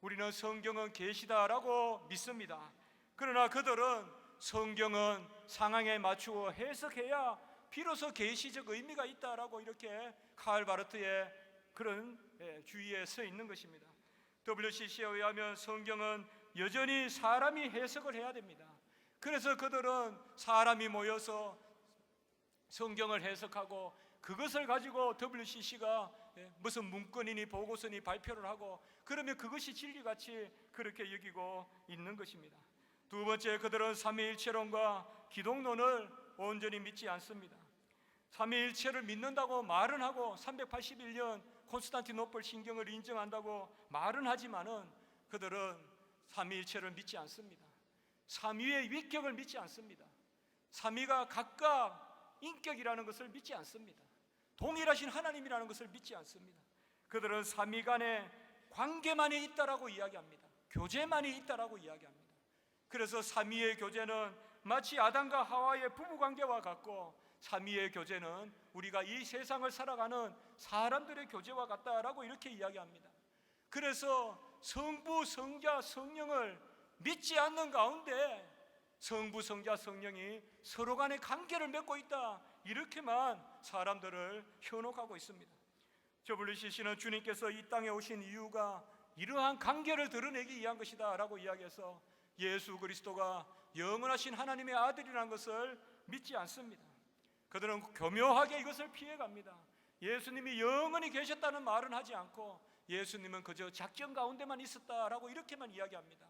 우리는 성경은 계시다라고 믿습니다. 그러나 그들은 성경은 상황에 맞추어 해석해야 비로소 계시적 의미가 있다라고 이렇게 카를 바르트의 그런 주의에 서 있는 것입니다. WCC에 의하면 성경은 여전히 사람이 해석을 해야 됩니다. 그래서 그들은 사람이 모여서 성경을 해석하고 그것을 가지고 WCC가 무슨 문건이니 보고서니 발표를 하고 그러면 그것이 진리같이 그렇게 여기고 있는 것입니다. 두 번째, 그들은 삼위일체론과 기독론을 온전히 믿지 않습니다. 삼위일체를 믿는다고 말은 하고 381년 콘스탄티노플 신경을 인정한다고 말은 하지만은 그들은 삼위일체를 믿지 않습니다. 삼위의 위격을 믿지 않습니다. 삼위가 각각 인격이라는 것을 믿지 않습니다. 동일하신 하나님이라는 것을 믿지 않습니다. 그들은 삼위 간의 관계만이 있다라고 이야기합니다. 교제만이 있다라고 이야기합니다. 그래서 삼위의 교제는 마치 아담과 하와의 부부관계와 같고 삼위의 교제는 우리가 이 세상을 살아가는 사람들의 교제와 같다라고 이렇게 이야기합니다. 그래서 성부, 성자, 성령을 믿지 않는 가운데 성부, 성자, 성령이 서로 간의 관계를 맺고 있다, 이렇게만 사람들을 현혹하고 있습니다. WCC는 주님께서 이 땅에 오신 이유가 이러한 관계를 드러내기 위한 것이다 라고 이야기해서 예수 그리스도가 영원하신 하나님의 아들이라는 것을 믿지 않습니다. 그들은 교묘하게 이것을 피해갑니다. 예수님이 영원히 계셨다는 말은 하지 않고 예수님은 그저 작전 가운데만 있었다라고 이렇게만 이야기합니다.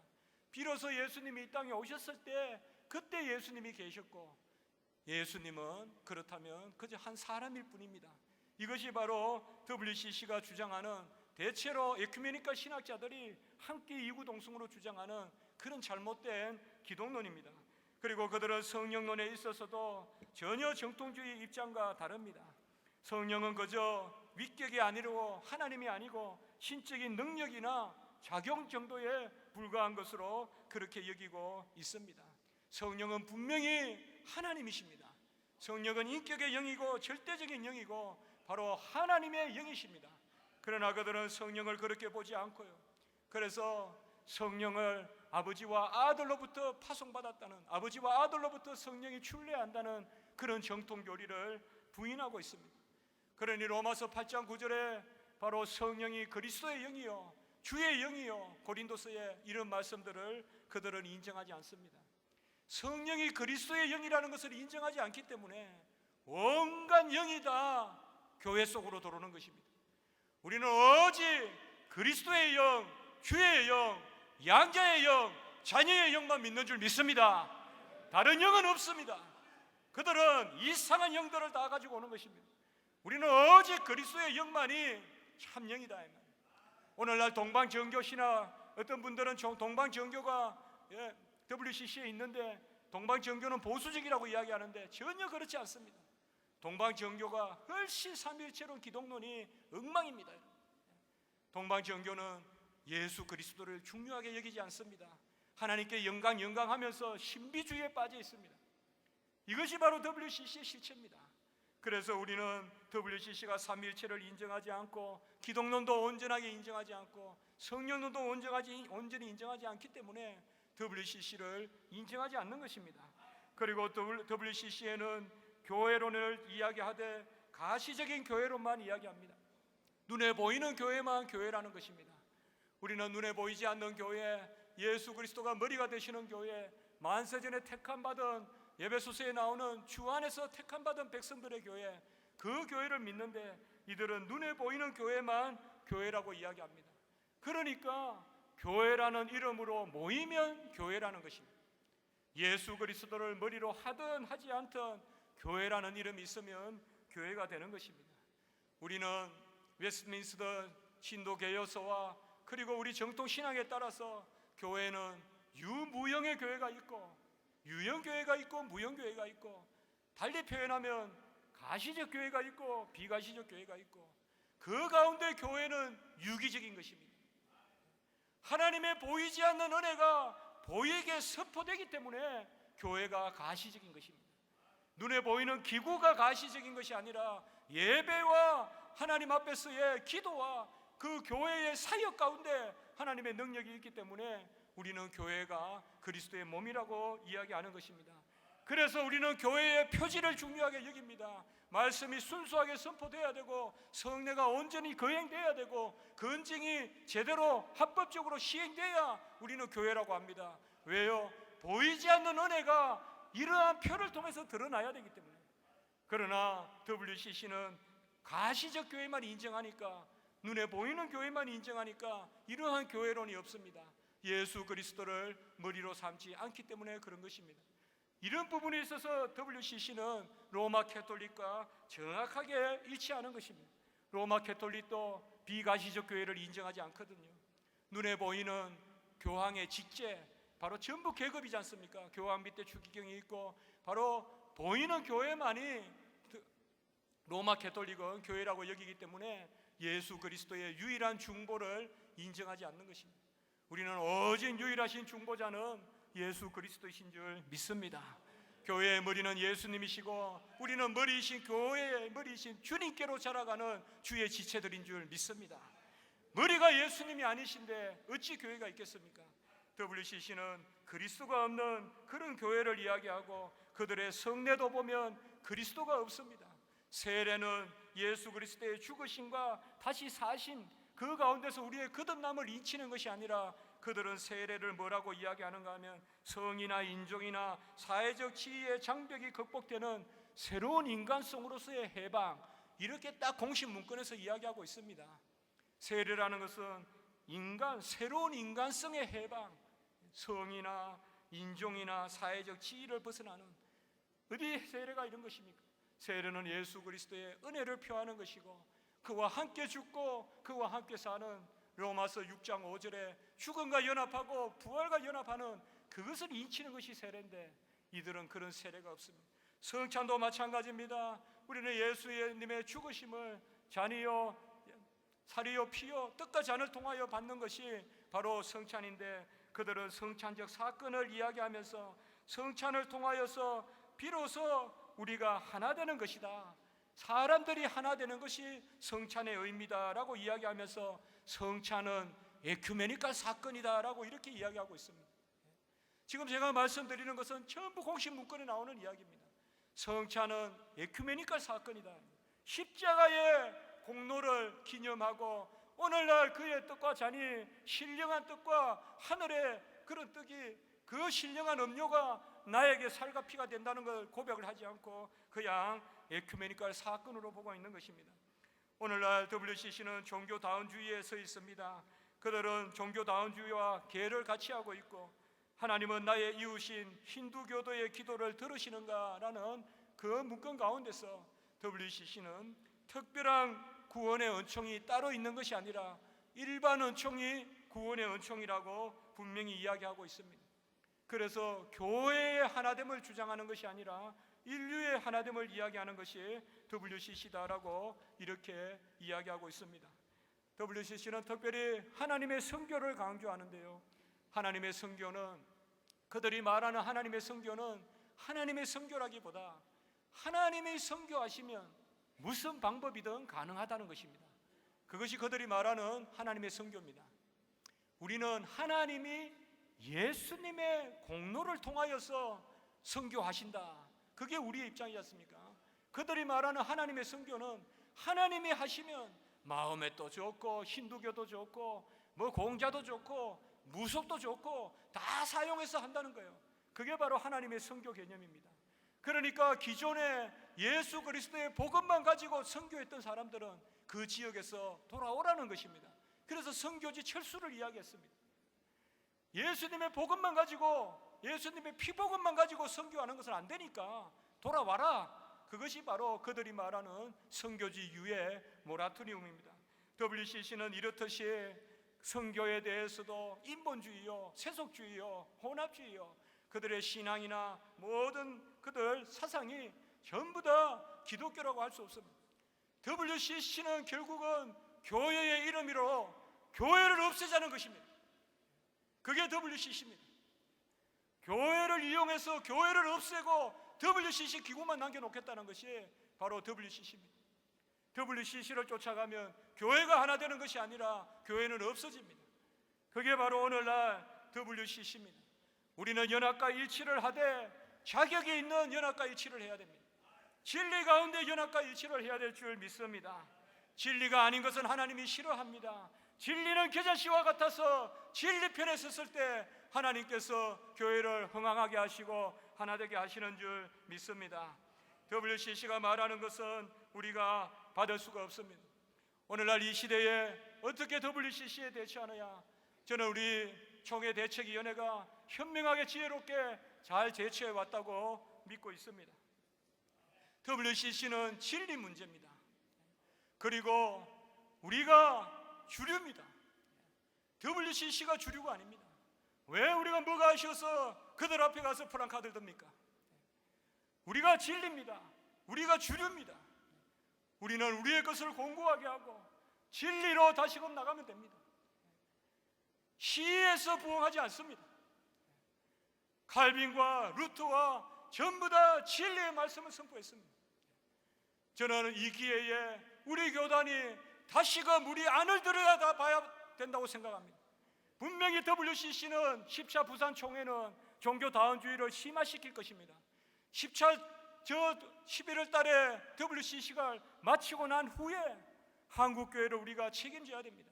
비로소 예수님이 이 땅에 오셨을 때 그때 예수님이 계셨고 예수님은 그렇다면 그저 한 사람일 뿐입니다. 이것이 바로 WCC가 주장하는, 대체로 에큐메니컬 신학자들이 함께 이구동성으로 주장하는 그런 잘못된 기독론입니다. 그리고 그들은 성령론에 있어서도 전혀 정통주의 입장과 다릅니다. 성령은 그저 위격이 아니고 하나님이 아니고 신적인 능력이나 작용 정도에 불과한 것으로 그렇게 여기고 있습니다. 성령은 분명히 하나님이십니다. 성령은 인격의 영이고 절대적인 영이고 바로 하나님의 영이십니다. 그러나 그들은 성령을 그렇게 보지 않고요. 그래서 성령을 아버지와 아들로부터 파송받았다는, 아버지와 아들로부터 성령이 출래한다는 그런 정통 교리를 부인하고 있습니다. 그러니 로마서 8장 9절에 바로 성령이 그리스도의 영이요 주의 영이요 고린도서의 이런 말씀들을 그들은 인정하지 않습니다. 성령이 그리스도의 영이라는 것을 인정하지 않기 때문에 온갖 영이 다 교회 속으로 들어오는 것입니다. 우리는 오직 그리스도의 영, 주의 영, 양자의 영, 자녀의 영만 믿는 줄 믿습니다. 다른 영은 없습니다. 그들은 이상한 영들을 다 가지고 오는 것입니다. 우리는 오직 그리스도의 영만이 참 영이다. 오늘날 동방정교 신학, 어떤 분들은 동방정교가 WCC에 있는데 동방정교는 보수적이라고 이야기하는데 전혀 그렇지 않습니다. 동방정교가 훨씬 삼위일체론 기독론이 엉망입니다. 동방정교는 예수 그리스도를 중요하게 여기지 않습니다. 하나님께 영광하면서 신비주의에 빠져 있습니다. 이것이 바로 WCC의 실체입니다. 그래서 우리는 WCC가 삼위일체를 인정하지 않고 기독론도 온전하게 인정하지 않고 성령론도 온전히 인정하지 않기 때문에 WCC를 인정하지 않는 것입니다. 그리고 WCC에는 교회론을 이야기하되 가시적인 교회론만 이야기합니다. 눈에 보이는 교회만 교회라는 것입니다. 우리는 눈에 보이지 않는 교회, 예수 그리스도가 머리가 되시는 교회, 만세전에 택함받은 에베소서에 나오는 주 안에서 택함받은 백성들의 교회, 그 교회를 믿는데 이들은 눈에 보이는 교회만 교회라고 이야기합니다. 그러니까 교회라는 이름으로 모이면 교회라는 것입니다. 예수 그리스도를 머리로 하든 하지 않든 교회라는 이름이 있으면 교회가 되는 것입니다. 우리는 웨스트민스터 신도개혁서와 그리고 우리 정통 신앙에 따라서 교회는 유무형의 교회가 있고 유형교회가 있고 무형교회가 있고, 달리 표현하면 가시적 교회가 있고 비가시적 교회가 있고, 그 가운데 교회는 유기적인 것입니다. 하나님의 보이지 않는 은혜가 보이게 선포되기 때문에 교회가 가시적인 것입니다. 눈에 보이는 기구가 가시적인 것이 아니라 예배와 하나님 앞에서의 기도와 그 교회의 사역 가운데 하나님의 능력이 있기 때문에 우리는 교회가 그리스도의 몸이라고 이야기하는 것입니다. 그래서 우리는 교회의 표지를 중요하게 여깁니다. 말씀이 순수하게 선포돼야 되고 성례가 온전히 거행돼야 되고 건증이 제대로 합법적으로 시행돼야 우리는 교회라고 합니다. 왜요? 보이지 않는 은혜가 이러한 표를 통해서 드러나야 되기 때문에. 그러나 WCC는 가시적 교회만 인정하니까, 눈에 보이는 교회만 인정하니까 이러한 교회론이 없습니다. 예수 그리스도를 머리로 삼지 않기 때문에 그런 것입니다. 이런 부분에 있어서 WCC는 로마 캐톨릭과 정확하게 일치하는 것입니다. 로마 캐톨릭도 비가시적 교회를 인정하지 않거든요. 눈에 보이는 교황의 직제, 바로 전부 계급이지 않습니까? 교황 밑에 추기경이 있고 바로 보이는 교회만이 로마 캐톨릭은 교회라고 여기기 때문에 예수 그리스도의 유일한 중보를 인정하지 않는 것입니다. 우리는 오직 유일하신 중보자는 예수 그리스도이신 줄 믿습니다. 교회의 머리는 예수님이시고 우리는 머리이신 교회의 머리이신 주님께로 자라가는 주의 지체들인 줄 믿습니다. 머리가 예수님이 아니신데 어찌 교회가 있겠습니까? WCC는 그리스도가 없는 그런 교회를 이야기하고 그들의 성례도 보면 그리스도가 없습니다. 세례는 예수 그리스도의 죽으심과 다시 사신 그 가운데서 우리의 거듭남을 인치는 것이 아니라, 그들은 세례를 뭐라고 이야기하는가 하면 성이나 인종이나 사회적 지위의 장벽이 극복되는 새로운 인간성으로서의 해방, 이렇게 딱 공식 문건에서 이야기하고 있습니다. 세례라는 것은 새로운 인간성의 해방, 성이나 인종이나 사회적 지위를 벗어나는, 어디 세례가 이런 것입니까? 세례는 예수 그리스도의 은혜를 표하는 것이고 그와 함께 죽고 그와 함께 사는, 로마서 6장 5절에 죽음과 연합하고 부활과 연합하는 그것을 인치는 것이 세례인데, 이들은 그런 세례가 없습니다. 성찬도 마찬가지입니다. 우리는 예수님의 죽으심을 잔이요 살이요 피요 떡과 잔을 통하여 받는 것이 바로 성찬인데, 그들은 성찬적 사건을 이야기하면서 성찬을 통하여서 비로소 우리가 하나 되는 것이다, 사람들이 하나 되는 것이 성찬의 의미다라고 이야기하면서 성찬은 에큐메니컬 사건이다라고 이렇게 이야기하고 있습니다. 지금 제가 말씀드리는 것은 전부 공식 문건에 나오는 이야기입니다. 성찬은 에큐메니컬 사건이다. 십자가의 공로를 기념하고 오늘날 그의 떡과 잔이 신령한 떡과 하늘의 그런 떡이, 그 신령한 음료가 나에게 살과 피가 된다는 걸 고백을 하지 않고 그냥 에큐메니컬 사건으로 보고 있는 것입니다. 오늘날 WCC는 종교다운주의에 서 있습니다. 그들은 종교다운주의와 계를 같이 하고 있고, 하나님은 나의 이웃인 힌두교도의 기도를 들으시는가라는 그 문건 가운데서 WCC는 특별한 구원의 은총이 따로 있는 것이 아니라 일반 은총이 구원의 은총이라고 분명히 이야기하고 있습니다. 그래서 교회의 하나됨을 주장하는 것이 아니라 인류의 하나됨을 이야기하는 것이 WCC다라고 이렇게 이야기하고 있습니다. WCC는 특별히 하나님의 선교를 강조하는데요, 하나님의 선교는, 그들이 말하는 하나님의 선교는 하나님의 선교라기보다 하나님이 선교하시면 무슨 방법이든 가능하다는 것입니다. 그것이 그들이 말하는 하나님의 선교입니다. 우리는 하나님이 예수님의 공로를 통하여서 선교하신다, 그게 우리의 입장이지 않습니까? 그들이 말하는 하나님의 선교는 하나님이 하시면 마호메도 좋고 힌두교도 좋고 뭐 공자도 좋고 무속도 좋고 다 사용해서 한다는 거예요. 그게 바로 하나님의 선교 개념입니다. 그러니까 기존에 예수 그리스도의 복음만 가지고 선교했던 사람들은 그 지역에서 돌아오라는 것입니다. 그래서 선교지 철수를 이야기했습니다. 예수님의 복음만 가지고, 예수님의 피복음만 가지고 선교하는 것은 안 되니까 돌아와라. 그것이 바로 그들이 말하는 선교지 유예 모라토리움입니다. WCC는 이렇듯이 선교에 대해서도 인본주의요, 세속주의요, 혼합주의요, 그들의 신앙이나 모든 그들 사상이 전부 다 기독교라고 할 수 없습니다. WCC는 결국은 교회의 이름으로 교회를 없애자는 것입니다. 그게 WCC입니다. 교회를 이용해서 교회를 없애고 WCC 기구만 남겨놓겠다는 것이 바로 WCC입니다. WCC를 쫓아가면 교회가 하나 되는 것이 아니라 교회는 없어집니다. 그게 바로 오늘날 WCC입니다. 우리는 연합과 일치를 하되 자격이 있는 연합과 일치를 해야 됩니다. 진리 가운데 연합과 일치를 해야 될 줄 믿습니다. 진리가 아닌 것은 하나님이 싫어합니다. 진리는 겨자씨와 같아서 진리 편에 섰을 때 하나님께서 교회를 흥황하게 하시고 하나 되게 하시는 줄 믿습니다. WCC가 말하는 것은 우리가 받을 수가 없습니다. 오늘날 이 시대에 어떻게 WCC에 대처하느냐? 저는 우리 총회대책위원회가 현명하게 지혜롭게 잘 대처해 왔다고 믿고 있습니다. WCC는 진리 문제입니다. 그리고 우리가 주류입니다. WCC가 주류가 아닙니다. 왜 우리가 뭐가 아쉬워서 그들 앞에 가서 프랑카드를 듭니까? 우리가 진리입니다. 우리가 주류입니다. 우리는 우리의 것을 공고하게 하고 진리로 다시금 나가면 됩니다. 시에서 부흥하지 않습니다. 칼빈과 루터와 전부 다 진리의 말씀을 선포했습니다. 저는 이 기회에 우리 교단이 다시금 우리 안을 들여다 봐야 된다고 생각합니다. 분명히 WCC는 10차 부산 총회는 종교다원주의를 심화시킬 것입니다. 11월 달에 WCC가 마치고 난 후에 한국교회를 우리가 책임져야 됩니다.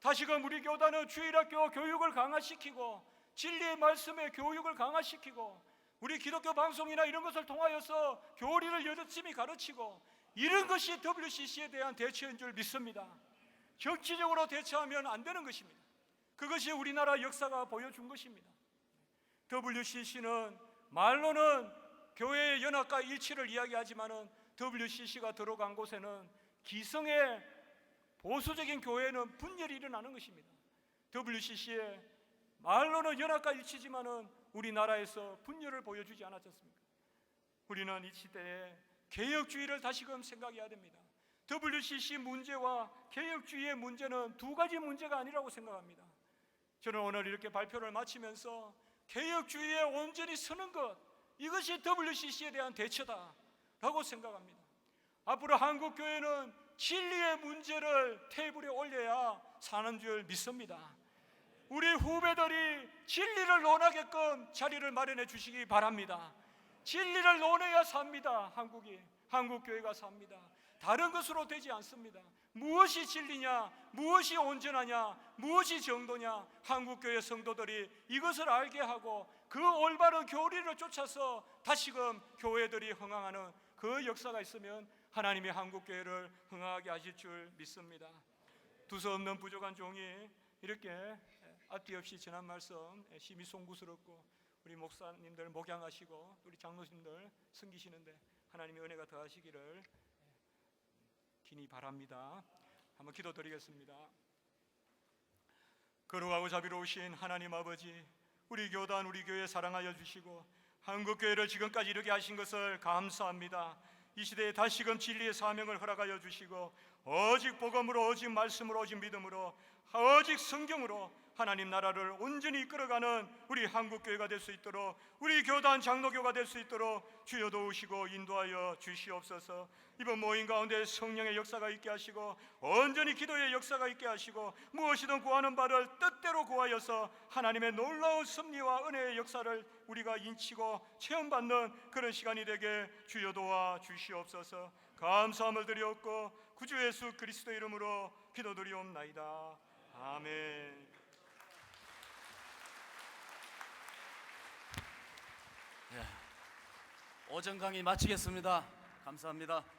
다시금 우리 교단은 주일학교 교육을 강화시키고 진리의 말씀의 교육을 강화시키고 우리 기독교 방송이나 이런 것을 통하여서 교리를 열심히 가르치고 이런 것이 WCC에 대한 대처인 줄 믿습니다. 정치적으로 대처하면 안 되는 것입니다. 그것이 우리나라 역사가 보여준 것입니다. WCC는 말로는 교회의 연합과 일치를 이야기하지만은 WCC가 들어간 곳에는 기성의 보수적인 교회는 분열이 일어나는 것입니다. WCC에 말로는 연합과 일치지만은 우리나라에서 분열을 보여주지 않았지 않습니까? 우리는 이 시대에 개혁주의를 다시금 생각해야 됩니다. WCC 문제와 개혁주의의 문제는 두 가지 문제가 아니라고 생각합니다. 저는 오늘 이렇게 발표를 마치면서 개혁주의에 온전히 서는 것, 이것이 WCC에 대한 대처다라고 생각합니다. 앞으로 한국교회는 진리의 문제를 테이블에 올려야 사는 줄 믿습니다. 우리 후배들이 진리를 논하게끔 자리를 마련해 주시기 바랍니다. 진리를 논해야 삽니다. 한국교회가 삽니다. 다른 것으로 되지 않습니다. 무엇이 진리냐, 무엇이 온전하냐, 무엇이 정도냐, 한국교회 성도들이 이것을 알게 하고 그 올바른 교리를 쫓아서 다시금 교회들이 흥황하는 그 역사가 있으면 하나님이 한국교회를 흥황하게 하실 줄 믿습니다. 두서없는 부족한 종이 이렇게 앞뒤 없이 전한 말씀 심히 송구스럽고 우리 목사님들 목양하시고 우리 장로님들 섬기시는데 하나님의 은혜가 더하시기를 기니 바랍니다. 한번 기도드리겠습니다. 거룩하고 자비로우신 하나님 아버지, 우리 교단 우리 교회 사랑하여 주시고 한국교회를 지금까지 이렇게 하신 것을 감사합니다. 이 시대에 다시금 진리의 사명을 허락하여 주시고 오직 복음으로, 오직 말씀으로, 오직 믿음으로, 오직 성경으로 하나님 나라를 온전히 이끌어가는 우리 한국교회가 될 수 있도록, 우리 교단 장로교가 될 수 있도록 주여 도우시고 인도하여 주시옵소서. 이번 모임 가운데 성령의 역사가 있게 하시고 온전히 기도의 역사가 있게 하시고 무엇이든 구하는 바를 뜻대로 구하여서 하나님의 놀라운 섭리와 은혜의 역사를 우리가 인치고 체험받는 그런 시간이 되게 주여 도와 주시옵소서. 감사함을 드리옵고 구주 예수 그리스도 이름으로 기도드리옵나이다. 아멘. 오전 강의 마치겠습니다. 감사합니다.